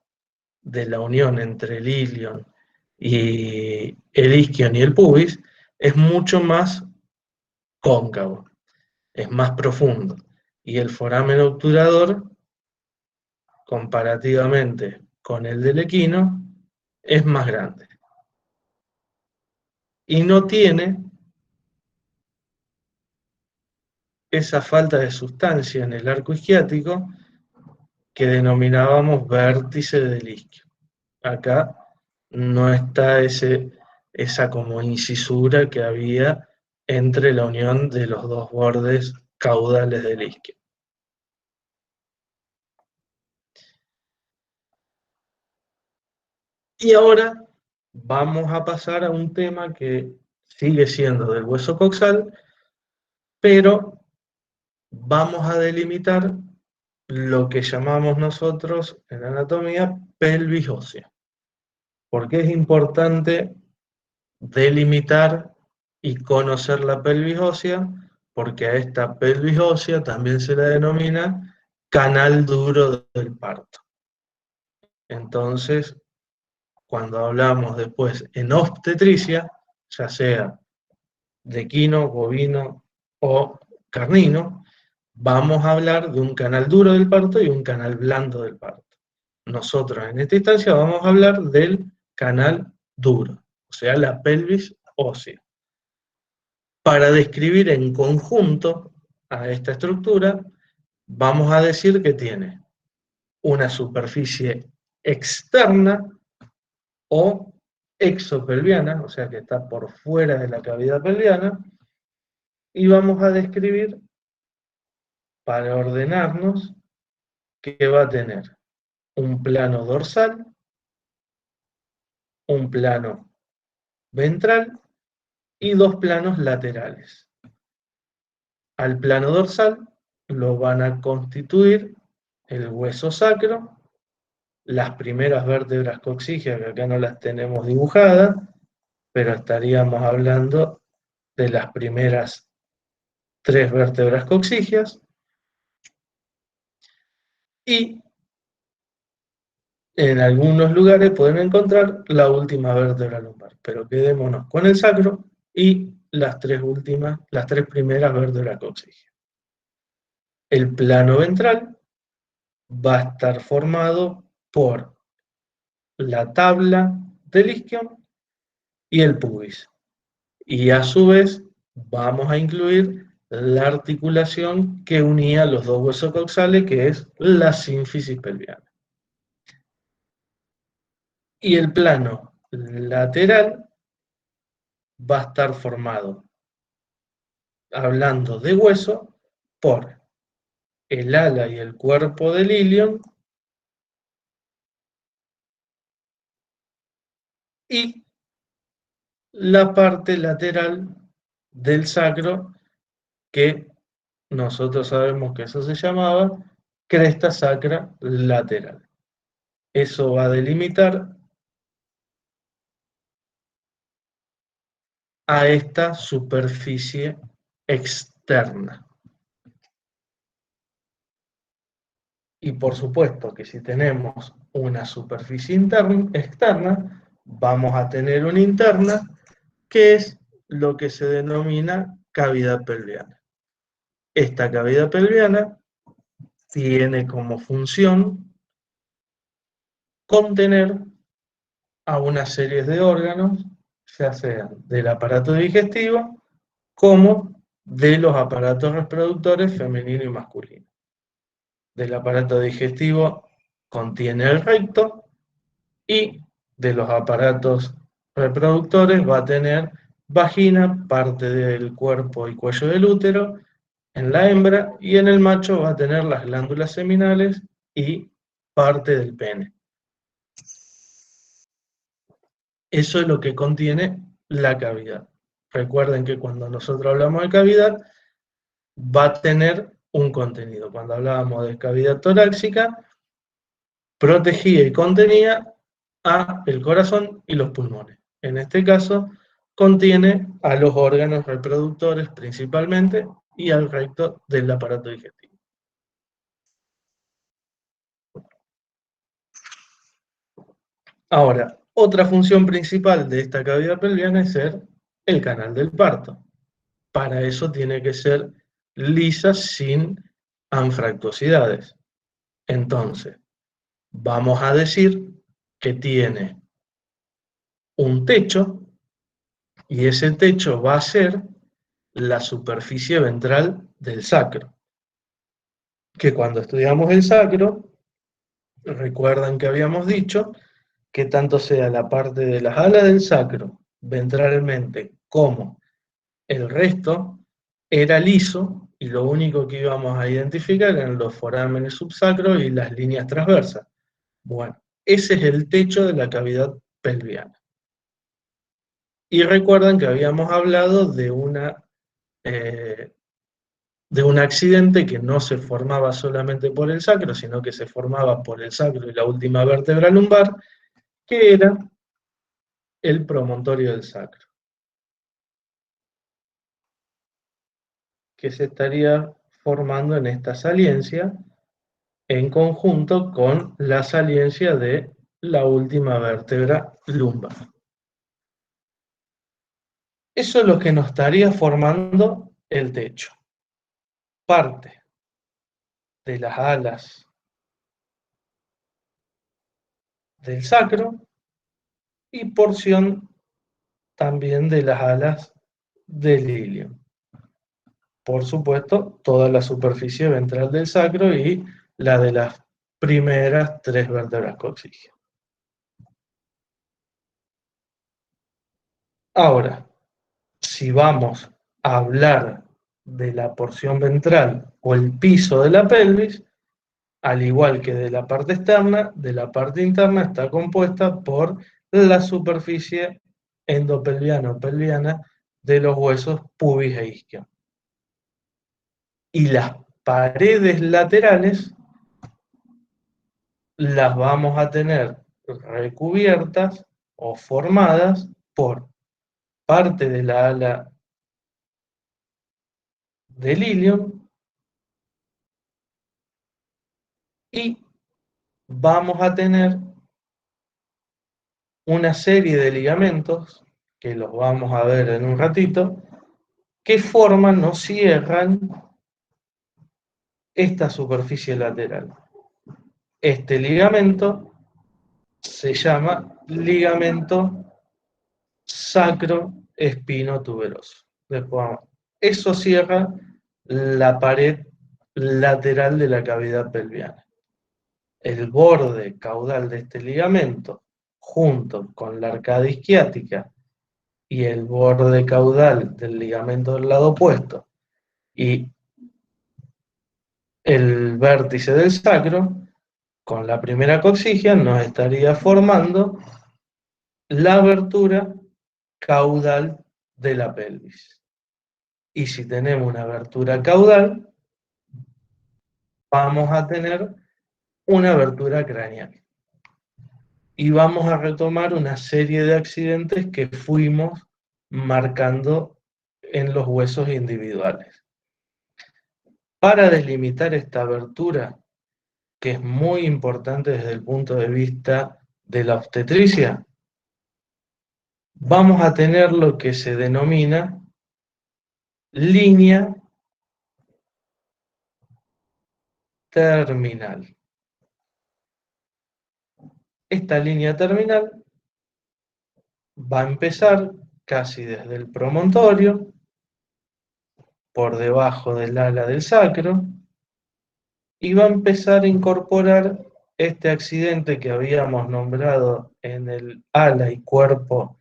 de la unión entre el ilion y el isquion y el pubis es mucho más cóncavo, es más profundo. Y el foramen obturador, comparativamente con el del equino, es más grande. Y no tiene esa falta de sustancia en el arco isquiático que denominábamos vértice del isquio. Acá no está esa como incisura que había entre la unión de los dos bordes caudales del isquio. Y ahora vamos a pasar a un tema que sigue siendo del hueso coxal, pero vamos a delimitar lo que llamamos nosotros en anatomía pelvis ósea. ¿Por qué es importante delimitar y conocer la pelvis ósea? Porque a esta pelvis ósea también se la denomina canal duro del parto. Entonces, cuando hablamos después en obstetricia, ya sea de equino, bovino o carnino, vamos a hablar de un canal duro del parto y un canal blando del parto. Nosotros en esta instancia vamos a hablar del canal duro, o sea, la pelvis ósea. Para describir en conjunto a esta estructura, vamos a decir que tiene una superficie externa o exopelviana, o sea que está por fuera de la cavidad pelviana, y vamos a describir, para ordenarnos, que va a tener un plano dorsal, un plano ventral y dos planos laterales. Al plano dorsal lo van a constituir el hueso sacro, las primeras vértebras coxígeas, que acá no las tenemos dibujadas, pero estaríamos hablando de las primeras tres vértebras coxígeas, y en algunos lugares pueden encontrar la última vértebra lumbar, pero quedémonos con el sacro y las tres primeras vértebras coxígeas. El plano ventral va a estar formado por la tabla del isquion y el pubis. Y a su vez vamos a incluir la articulación que unía los dos huesos coxales, que es la sínfisis pelviana. Y el plano lateral va a estar formado, hablando de hueso, por el ala y el cuerpo del ilion y la parte lateral del sacro, que nosotros sabemos que eso se llamaba cresta sacra lateral. Eso va a delimitar a esta superficie externa. Y por supuesto que si tenemos una superficie externa, vamos a tener una interna, que es lo que se denomina cavidad pelviana. Esta cavidad pelviana tiene como función contener a una serie de órganos, ya sean del aparato digestivo como de los aparatos reproductores femenino y masculino. Del aparato digestivo contiene el recto y de los aparatos reproductores va a tener vagina, parte del cuerpo y cuello del útero en la hembra, y en el macho va a tener las glándulas seminales y parte del pene. Eso es lo que contiene la cavidad. Recuerden que cuando nosotros hablamos de cavidad, va a tener un contenido. Cuando hablábamos de cavidad torácica, protegía y contenía a el corazón y los pulmones. En este caso, contiene a los órganos reproductores principalmente y al recto del aparato digestivo. Ahora, otra función principal de esta cavidad pelviana es ser el canal del parto. Para eso tiene que ser lisa, sin anfractuosidades. Entonces, vamos a decir que tiene un techo, y ese techo va a ser la superficie ventral del sacro. Que cuando estudiamos el sacro, recuerdan que habíamos dicho que tanto sea la parte de las alas del sacro ventralmente como el resto era liso, y lo único que íbamos a identificar eran los forámenes subsacros y las líneas transversas. Bueno, ese es el techo de la cavidad pelviana. Y recuerdan que habíamos hablado de un accidente que no se formaba solamente por el sacro, sino que se formaba por el sacro y la última vértebra lumbar, que era el promontorio del sacro, que se estaría formando en esta saliencia en conjunto con la saliencia de la última vértebra lumbar. Eso es lo que nos estaría formando el techo. Parte de las alas del sacro y porción también de las alas del ilion. Por supuesto, toda la superficie ventral del sacro y la de las primeras tres vértebras coxígeas. Ahora, si vamos a hablar de la porción ventral o el piso de la pelvis, al igual que de la parte externa, de la parte interna está compuesta por la superficie endopelviana o pelviana de los huesos pubis e isquio. Y las paredes laterales las vamos a tener recubiertas o formadas por parte de la ala del ilion, y vamos a tener una serie de ligamentos, que los vamos a ver en un ratito, que forman o cierran esta superficie lateral. Este ligamento se llama ligamento sacroespinotuberoso. Después, eso cierra la pared lateral de la cavidad pelviana. El borde caudal de este ligamento, junto con la arcada isquiática y el borde caudal del ligamento del lado opuesto y el vértice del sacro, con la primera coxigia nos estaría formando la abertura caudal de la pelvis. Y si tenemos una abertura caudal, vamos a tener una abertura craneal. Y vamos a retomar una serie de accidentes que fuimos marcando en los huesos individuales. Para delimitar esta abertura, que es muy importante desde el punto de vista de la obstetricia, vamos a tener lo que se denomina línea terminal. Esta línea terminal va a empezar casi desde el promontorio, por debajo del ala del sacro, y va a empezar a incorporar este accidente que habíamos nombrado en el ala y cuerpo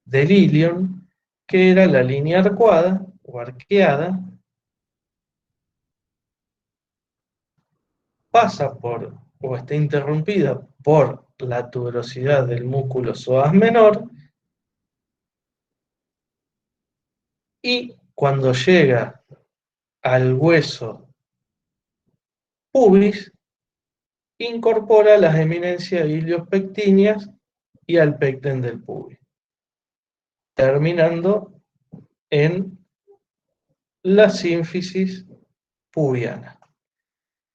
del ilion, que era la línea arcuada o arqueada, pasa por, o está interrumpida por la tuberosidad del músculo psoas menor, y cuando llega al hueso pubis, incorpora las eminencias iliospectíneas y al pecten del pubis, terminando en la sínfisis pubiana.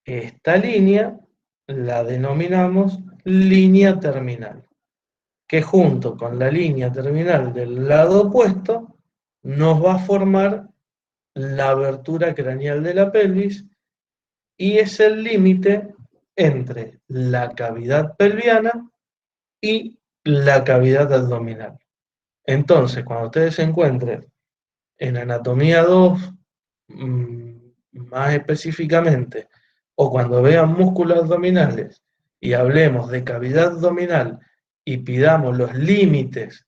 Esta línea la denominamos línea terminal, que junto con la línea terminal del lado opuesto nos va a formar la abertura craneal de la pelvis y es el límite entre la cavidad pelviana y la cavidad abdominal. Entonces, cuando ustedes se encuentren en anatomía 2, más específicamente, o cuando vean músculos abdominales y hablemos de cavidad abdominal y pidamos los límites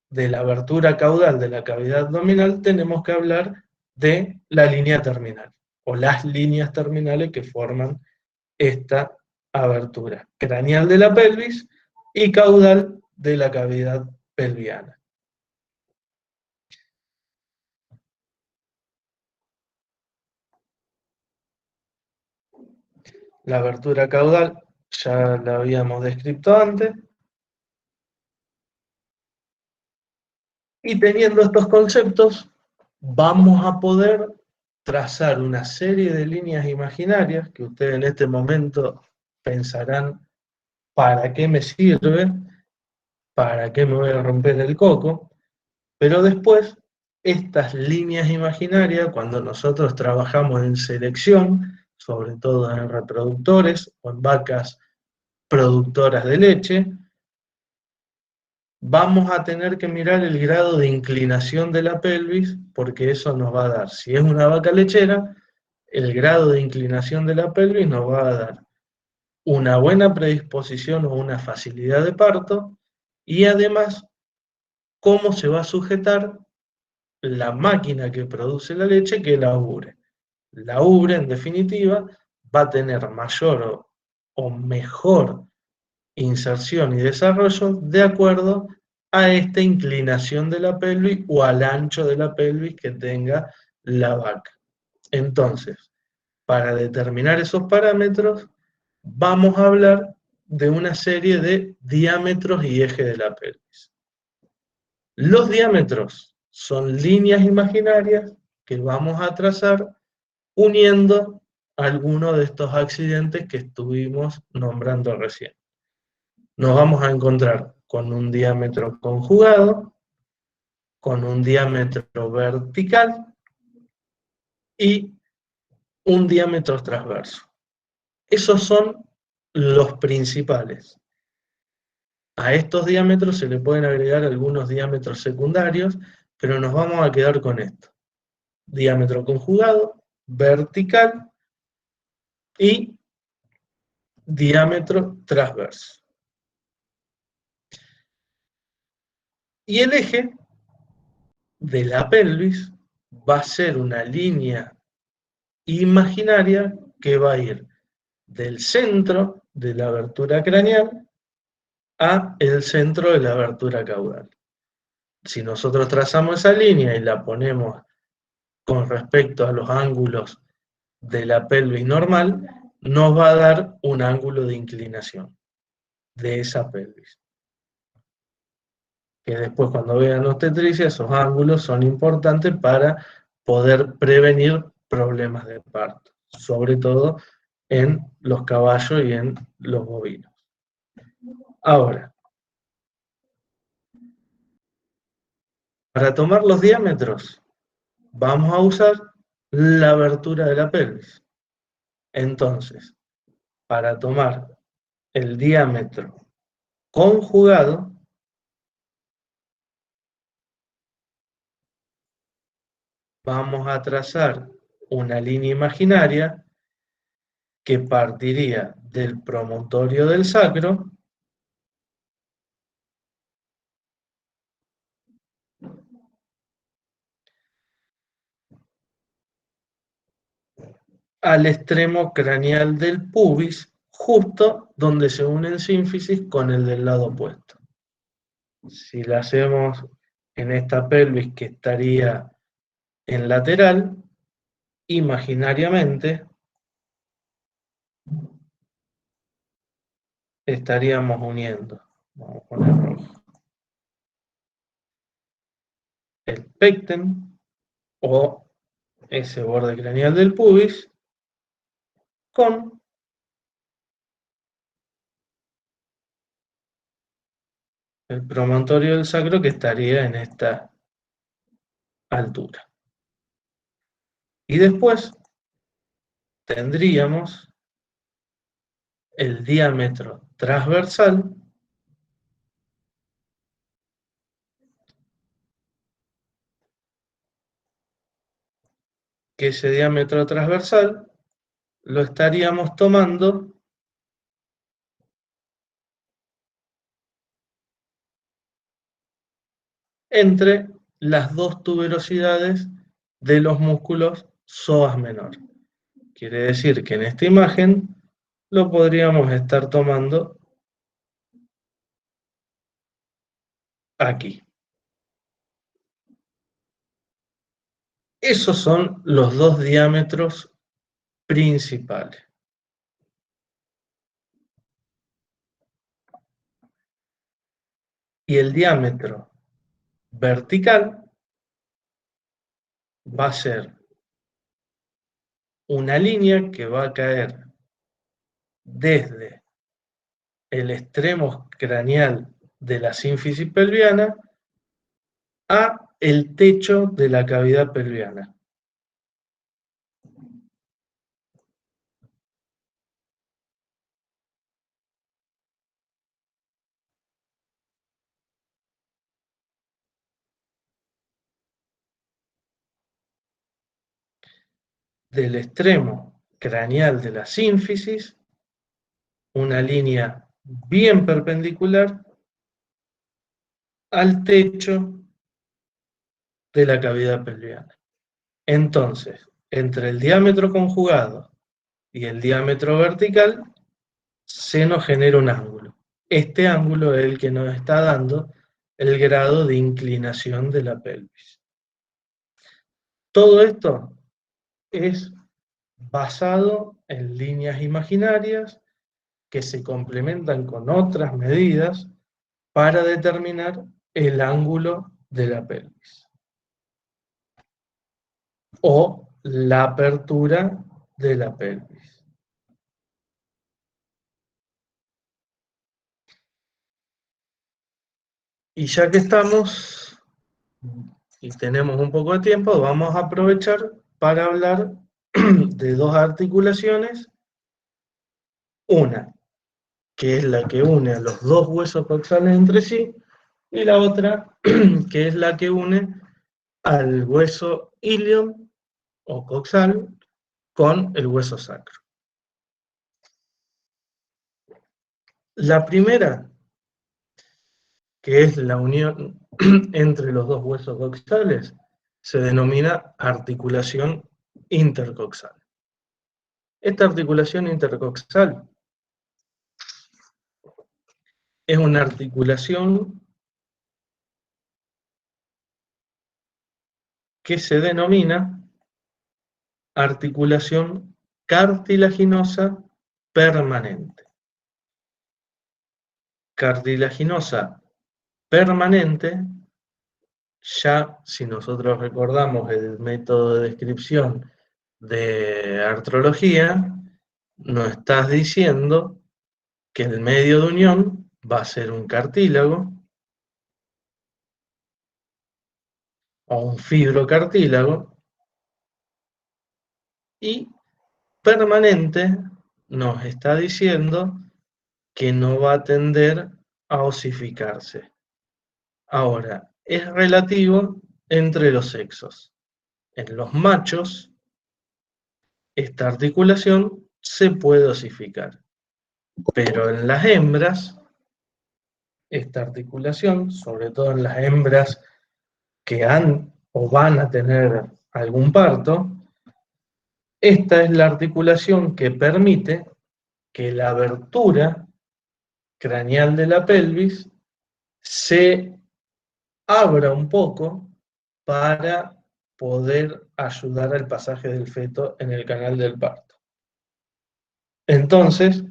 de la abertura caudal de la cavidad abdominal, tenemos que hablar de la línea terminal, o las líneas terminales que forman esta abertura craneal de la pelvis y caudal de la cavidad pelviana. La abertura caudal ya la habíamos descrito antes. Y teniendo estos conceptos, vamos a poder trazar una serie de líneas imaginarias que ustedes en este momento pensarán, ¿para qué me sirve? ¿Para qué me voy a romper el coco? Pero después, estas líneas imaginarias, cuando nosotros trabajamos en selección, sobre todo en reproductores o en vacas productoras de leche, vamos a tener que mirar el grado de inclinación de la pelvis, porque eso nos va a dar, si es una vaca lechera, el grado de inclinación de la pelvis nos va a dar una buena predisposición o una facilidad de parto, y además cómo se va a sujetar la máquina que produce la leche, que es la ubre. La ubre, en definitiva, va a tener mayor o mejor inserción y desarrollo de acuerdo a esta inclinación de la pelvis o al ancho de la pelvis que tenga la vaca. Entonces, para determinar esos parámetros, vamos a hablar de una serie de diámetros y eje de la pelvis. Los diámetros son líneas imaginarias que vamos a trazar uniendo algunos de estos accidentes que estuvimos nombrando recién. Nos vamos a encontrar con un diámetro conjugado, con un diámetro vertical y un diámetro transverso. Esos son los principales. A estos diámetros se le pueden agregar algunos diámetros secundarios, pero nos vamos a quedar con esto. Diámetro conjugado, vertical y diámetro transverso. Y el eje de la pelvis va a ser una línea imaginaria que va a ir del centro de la abertura craneal a el centro de la abertura caudal. Si nosotros trazamos esa línea y la ponemos con respecto a los ángulos de la pelvis normal, nos va a dar un ángulo de inclinación de esa pelvis. Que después cuando vean obstetricia, esos ángulos son importantes para poder prevenir problemas de parto, sobre todo en los caballos y en los bovinos. Ahora, para tomar los diámetros, vamos a usar la abertura de la pelvis. Entonces, para tomar el diámetro conjugado, vamos a trazar una línea imaginaria que partiría del promontorio del sacro al extremo craneal del pubis, justo donde se une el sínfisis con el del lado opuesto. Si la hacemos en esta pelvis que estaría en lateral, imaginariamente estaríamos uniendo, vamos a poner rojo, el pecten o ese borde craneal del pubis con el promontorio del sacro que estaría en esta altura. Y después tendríamos el diámetro transversal que ese diámetro transversal lo estaríamos tomando entre las dos tuberosidades de los músculos psoas menor. Quiere decir que en esta imagen lo podríamos estar tomando aquí. Esos son los dos diámetros principales. Y el diámetro vertical va a ser una línea que va a caer desde el extremo craneal de la sínfisis pelviana a el techo de la cavidad pelviana. Del extremo craneal de la sínfisis, una línea bien perpendicular al techo de la cavidad pelviana. Entonces, entre el diámetro conjugado y el diámetro vertical, se nos genera un ángulo. Este ángulo es el que nos está dando el grado de inclinación de la pelvis. Todo esto es basado en líneas imaginarias que se complementan con otras medidas para determinar el ángulo de la pelvis o la apertura de la pelvis. Y ya que estamos y tenemos un poco de tiempo, vamos a aprovechar para hablar de dos articulaciones, una que es la que une a los dos huesos coxales entre sí, y la otra que es la que une al hueso ilion o coxal con el hueso sacro. La primera, que es la unión entre los dos huesos coxales, se denomina articulación intercoxal. Esta articulación intercoxal es una articulación que se denomina articulación cartilaginosa permanente. Cartilaginosa permanente, ya si nosotros recordamos el método de descripción de artrología, nos estás diciendo que el medio de unión va a ser un cartílago o un fibrocartílago, y permanente nos está diciendo que no va a tender a osificarse. Ahora, es relativo entre los sexos. En los machos, esta articulación se puede osificar, pero en las hembras, esta articulación, sobre todo en las hembras que han o van a tener algún parto, esta es la articulación que permite que la abertura craneal de la pelvis se abra un poco para poder ayudar al pasaje del feto en el canal del parto. Entonces,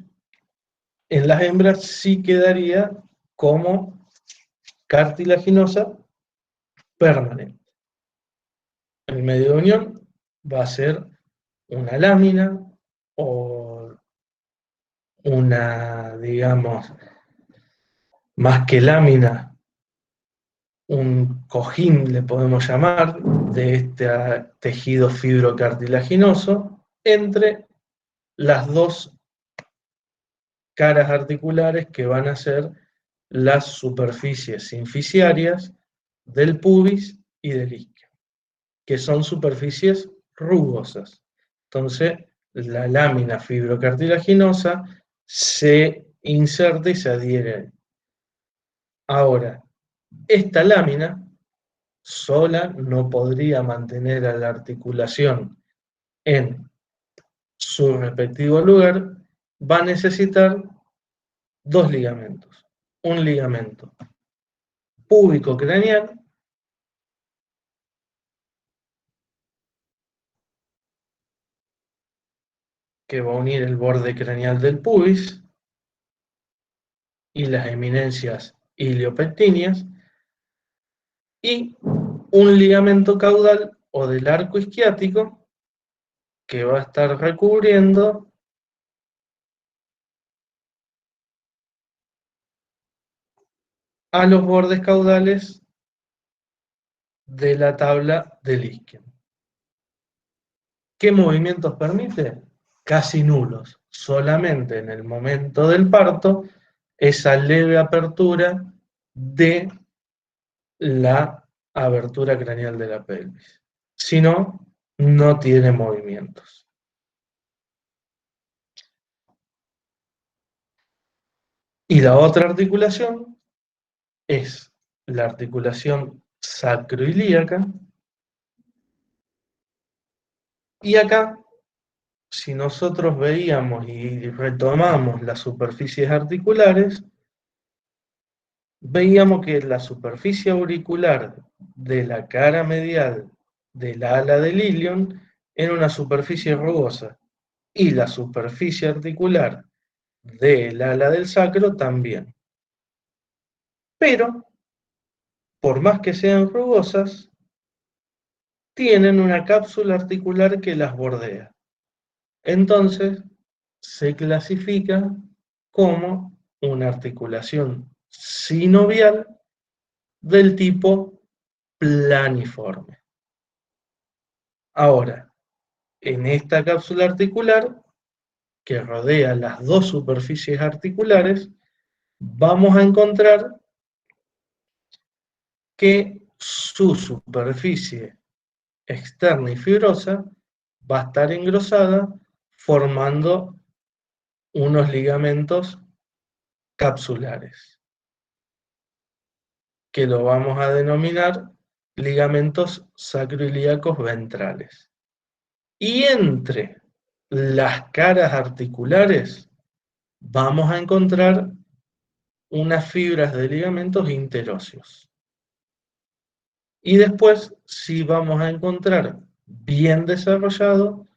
en las hembras sí quedaría como cartilaginosa permanente. El medio de unión va a ser una lámina o una, digamos, más que lámina, un cojín le podemos llamar, de este tejido fibrocartilaginoso entre las dos caras articulares que van a ser las superficies sinficiarias del pubis y del isquio, que son superficies rugosas. Entonces, la lámina fibrocartilaginosa se inserta y se adhiere. Ahora, esta lámina sola no podría mantener a la articulación en su respectivo lugar, va a necesitar dos ligamentos. Un ligamento púbico craneal que va a unir el borde craneal del pubis y las eminencias iliopectíneas, y un ligamento caudal o del arco isquiático que va a estar recubriendo a los bordes caudales de la tabla del isquio. ¿Qué movimientos permite? Casi nulos. Solamente en el momento del parto, esa leve apertura de la abertura craneal de la pelvis. Si no, no tiene movimientos. Y la otra articulación es la articulación sacroilíaca. Y acá, si nosotros veíamos y retomamos las superficies articulares, veíamos que la superficie auricular de la cara medial del ala del ilion era una superficie rugosa, y la superficie articular del ala del sacro también. Pero, por más que sean rugosas, tienen una cápsula articular que las bordea. Entonces, se clasifica como una articulación sinovial del tipo planiforme. Ahora, en esta cápsula articular, que rodea las dos superficies articulares, vamos a encontrar que su superficie externa y fibrosa va a estar engrosada formando unos ligamentos capsulares, que lo vamos a denominar ligamentos sacroiliacos ventrales. Y entre las caras articulares vamos a encontrar unas fibras de ligamentos interóseos. Y después sí vamos a encontrar bien desarrollado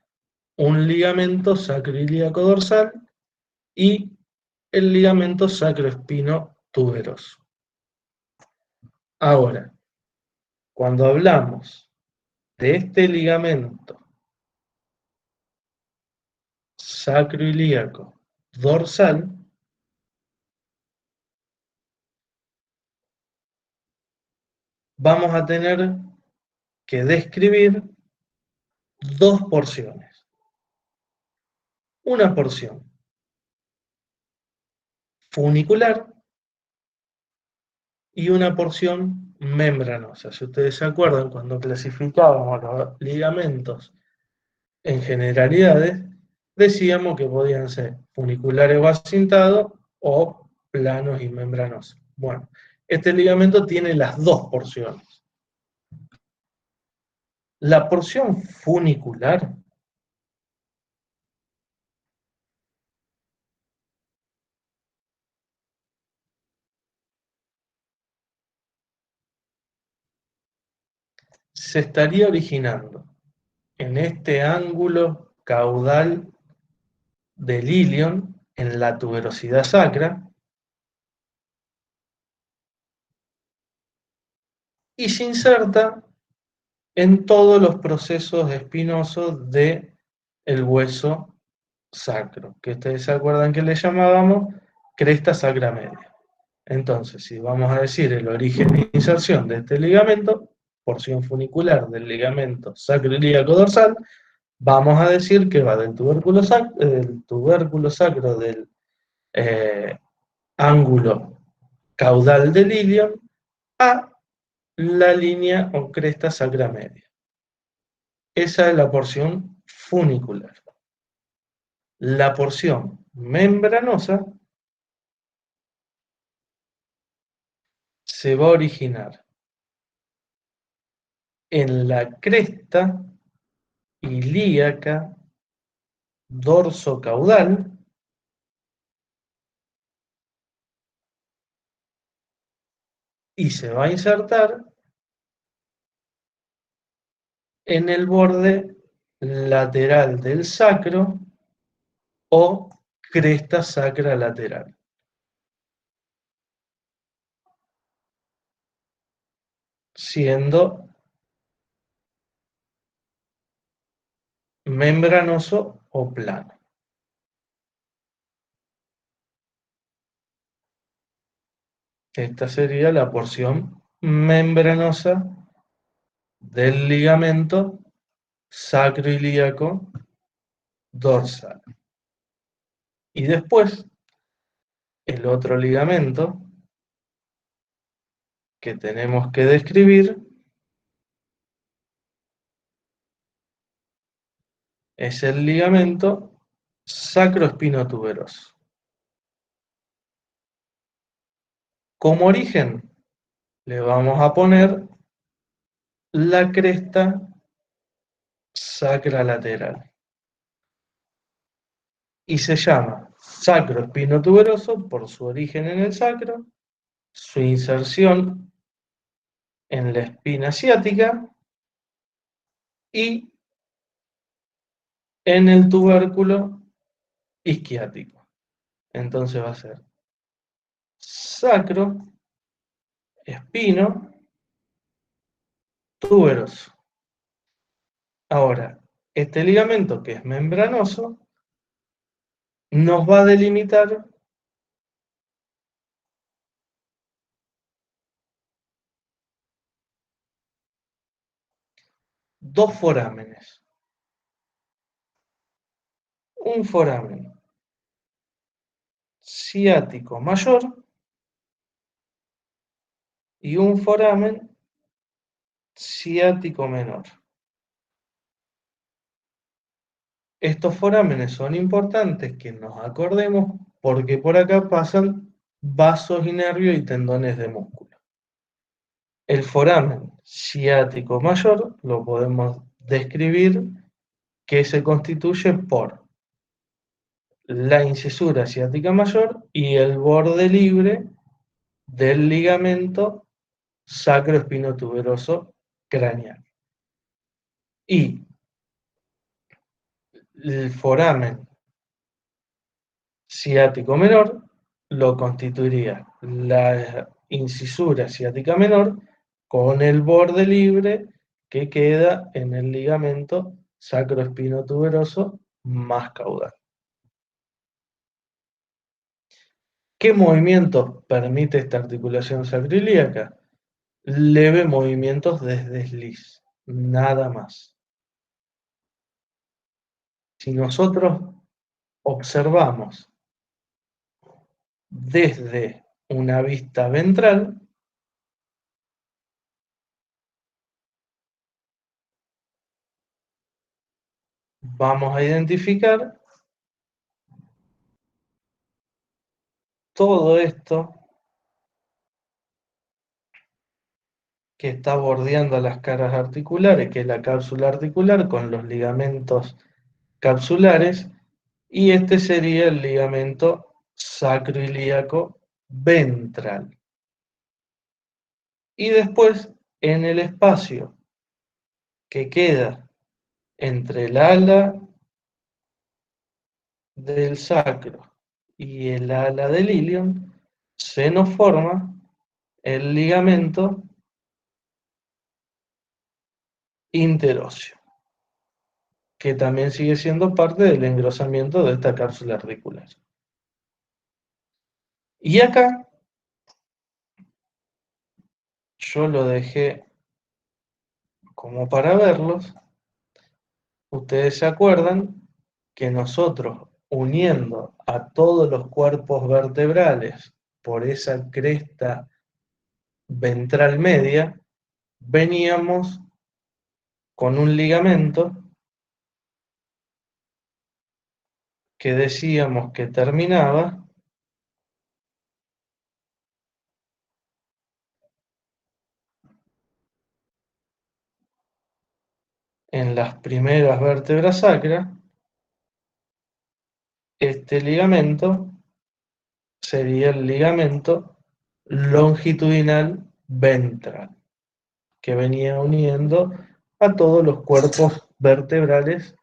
un ligamento sacroiliaco dorsal y el ligamento sacroespino tuberoso. Ahora, cuando hablamos de este ligamento sacroiliaco dorsal, vamos a tener que describir dos porciones. Una porción funicular y una porción membranosa. Si ustedes se acuerdan, cuando clasificábamos los ligamentos en generalidades, decíamos que podían ser funiculares o acintados o planos y membranosos. Bueno, este ligamento tiene las dos porciones. La porción funicular se estaría originando en este ángulo caudal del ilion, en la tuberosidad sacra, y se inserta en todos los procesos espinosos del hueso sacro, que ustedes se acuerdan que le llamábamos cresta sacra media. Entonces, si vamos a decir el origen de inserción de este ligamento, porción funicular del ligamento sacroiliaco dorsal, vamos a decir que va del tubérculo sacro del eh, ángulo caudal del ilion a la línea o cresta sacra media. Esa es la porción funicular. La porción membranosa se va a originar en la cresta ilíaca dorsocaudal y se va a insertar en el borde lateral del sacro o cresta sacra lateral, siendo membranoso o plano. Esta sería la porción membranosa del ligamento sacroilíaco dorsal. Y después, el otro ligamento que tenemos que describir es el ligamento sacroespinotuberoso. Como origen, le vamos a poner la cresta sacra lateral. Y se llama sacroespinotuberoso por su origen en el sacro, su inserción en la espina ciática y en el tubérculo isquiático. Entonces va a ser sacro, espino, tuberoso. Ahora, este ligamento que es membranoso nos va a delimitar dos forámenes. un foramen ciático mayor y un foramen ciático menor. Estos forámenes son importantes que nos acordemos porque por acá pasan vasos y nervios y tendones de músculo. El foramen ciático mayor lo podemos describir que se constituye por la incisura ciática mayor y el borde libre del ligamento sacroespinotuberoso craneal. Y el foramen ciático menor lo constituiría la incisura ciática menor con el borde libre que queda en el ligamento sacroespinotuberoso más caudal. ¿Qué movimientos permite esta articulación sacroiliaca? Leve movimientos de desliz, nada más. Si nosotros observamos desde una vista ventral, vamos a identificar todo esto que está bordeando las caras articulares, que es la cápsula articular con los ligamentos capsulares, y este sería el ligamento sacroilíaco ventral. Y después, en el espacio que queda entre el ala del sacro y el ala del ilion, se nos forma el ligamento interóseo, que también sigue siendo parte del engrosamiento de esta cápsula articular. Y acá yo lo dejé como para verlos. Ustedes se acuerdan que nosotros, uniendo a todos los cuerpos vertebrales por esa cresta ventral media, veníamos con un ligamento que decíamos que terminaba en las primeras vértebras sacras. Este ligamento sería el ligamento longitudinal ventral, que venía uniendo a todos los cuerpos vertebrales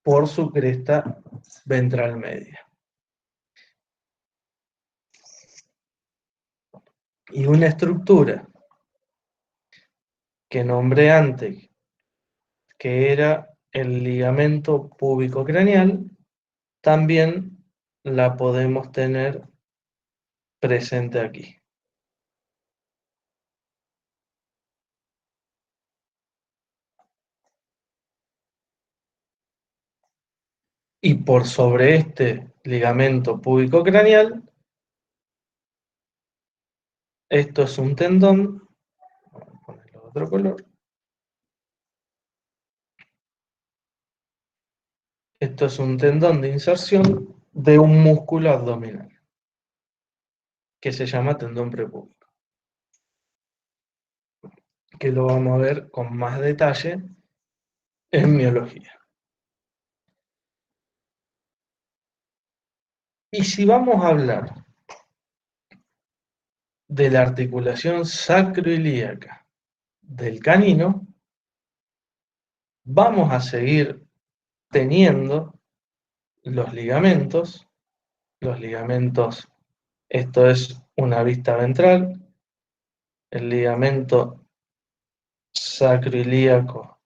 por su cresta ventral media. Y una estructura que nombré antes, que era el ligamento púbico craneal, también la podemos tener presente aquí. Y por sobre este ligamento púbico craneal, esto es un tendón, vamos a ponerlo de otro color. Esto es un tendón de inserción de un músculo abdominal, que se llama tendón prepúbico, que lo vamos a ver con más detalle en miología. Y si vamos a hablar de la articulación sacroiliaca del canino, vamos a seguir teniendo los ligamentos, esto es una vista ventral, el ligamento sacroiliaco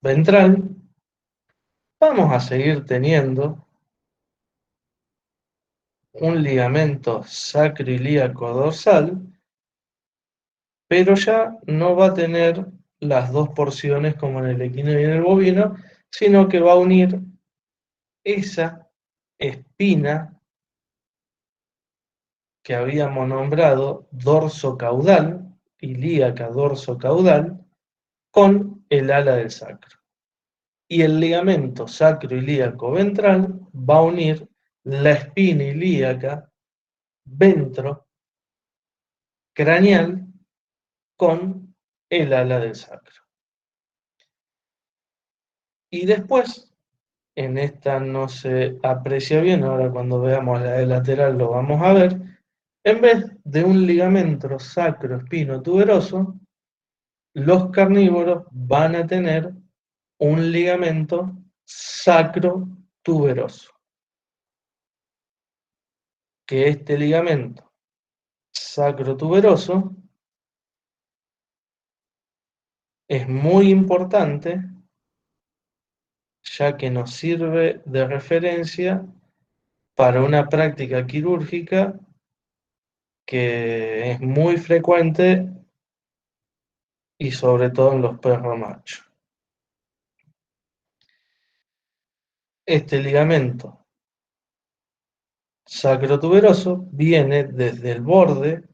ventral, vamos a seguir teniendo un ligamento sacroiliaco dorsal, pero ya no va a tener las dos porciones como en el equino y en el bovino, sino que va a unir esa espina que habíamos nombrado dorso caudal, ilíaca dorso caudal, con el ala del sacro. Y el ligamento sacroilíaco ventral va a unir la espina ilíaca ventrocranial con el ala del sacro. Y después, en esta no se aprecia bien, ahora cuando veamos la de lateral lo vamos a ver, en vez de un ligamento sacroespino tuberoso, los carnívoros van a tener un ligamento sacrotuberoso, que este ligamento sacrotuberoso es muy importante ya que nos sirve de referencia para una práctica quirúrgica que es muy frecuente y sobre todo en los perros machos. Este ligamento sacrotuberoso viene desde el borde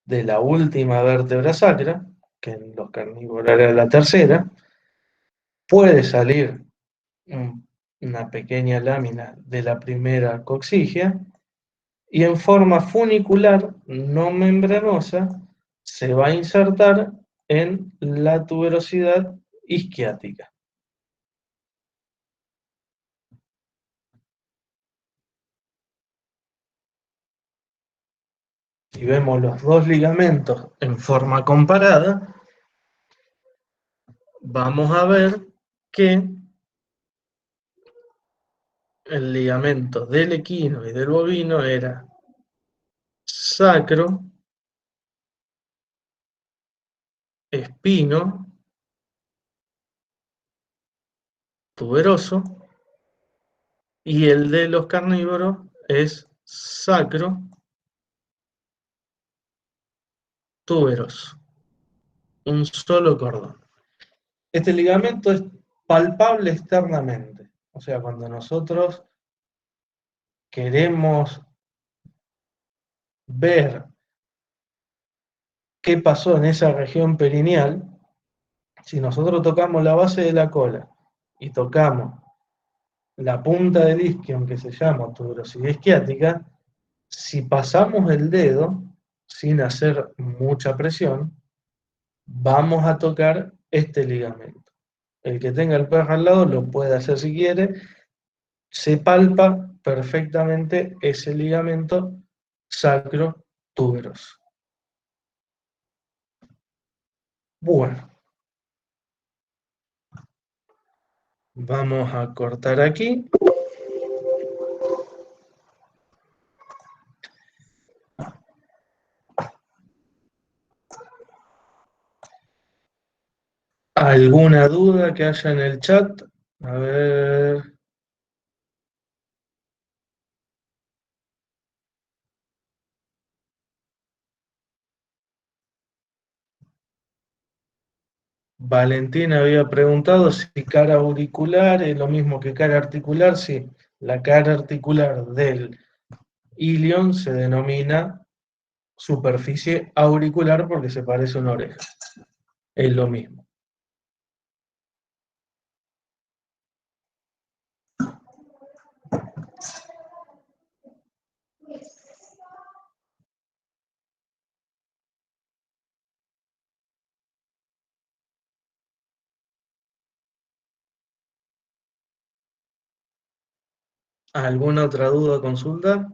de la última vértebra sacra, que en los carnívoros era la tercera, puede salir una pequeña lámina de la primera coxigia y en forma funicular no membranosa se va a insertar en la tuberosidad isquiática. Si vemos los dos ligamentos en forma comparada, vamos a ver que el ligamento del equino y del bovino era sacro, espino, tuberoso, y el de los carnívoros es sacro, tuberoso, un solo cordón. Este ligamento es palpable externamente, o sea, cuando nosotros queremos ver qué pasó en esa región perineal, si nosotros tocamos la base de la cola y tocamos la punta del isquion que se llama tuberosidad isquiática, si pasamos el dedo sin hacer mucha presión, vamos a tocar este ligamento. El que tenga el perro al lado lo puede hacer si quiere. Se palpa perfectamente ese ligamento sacro-tuberoso. Bueno, vamos a cortar aquí. ¿Alguna duda que haya en el chat? A ver. Valentina había preguntado si cara auricular es lo mismo que cara articular. Sí, la cara articular del ilion se denomina superficie auricular porque se parece a una oreja. Es lo mismo. ¿Alguna otra duda o consulta?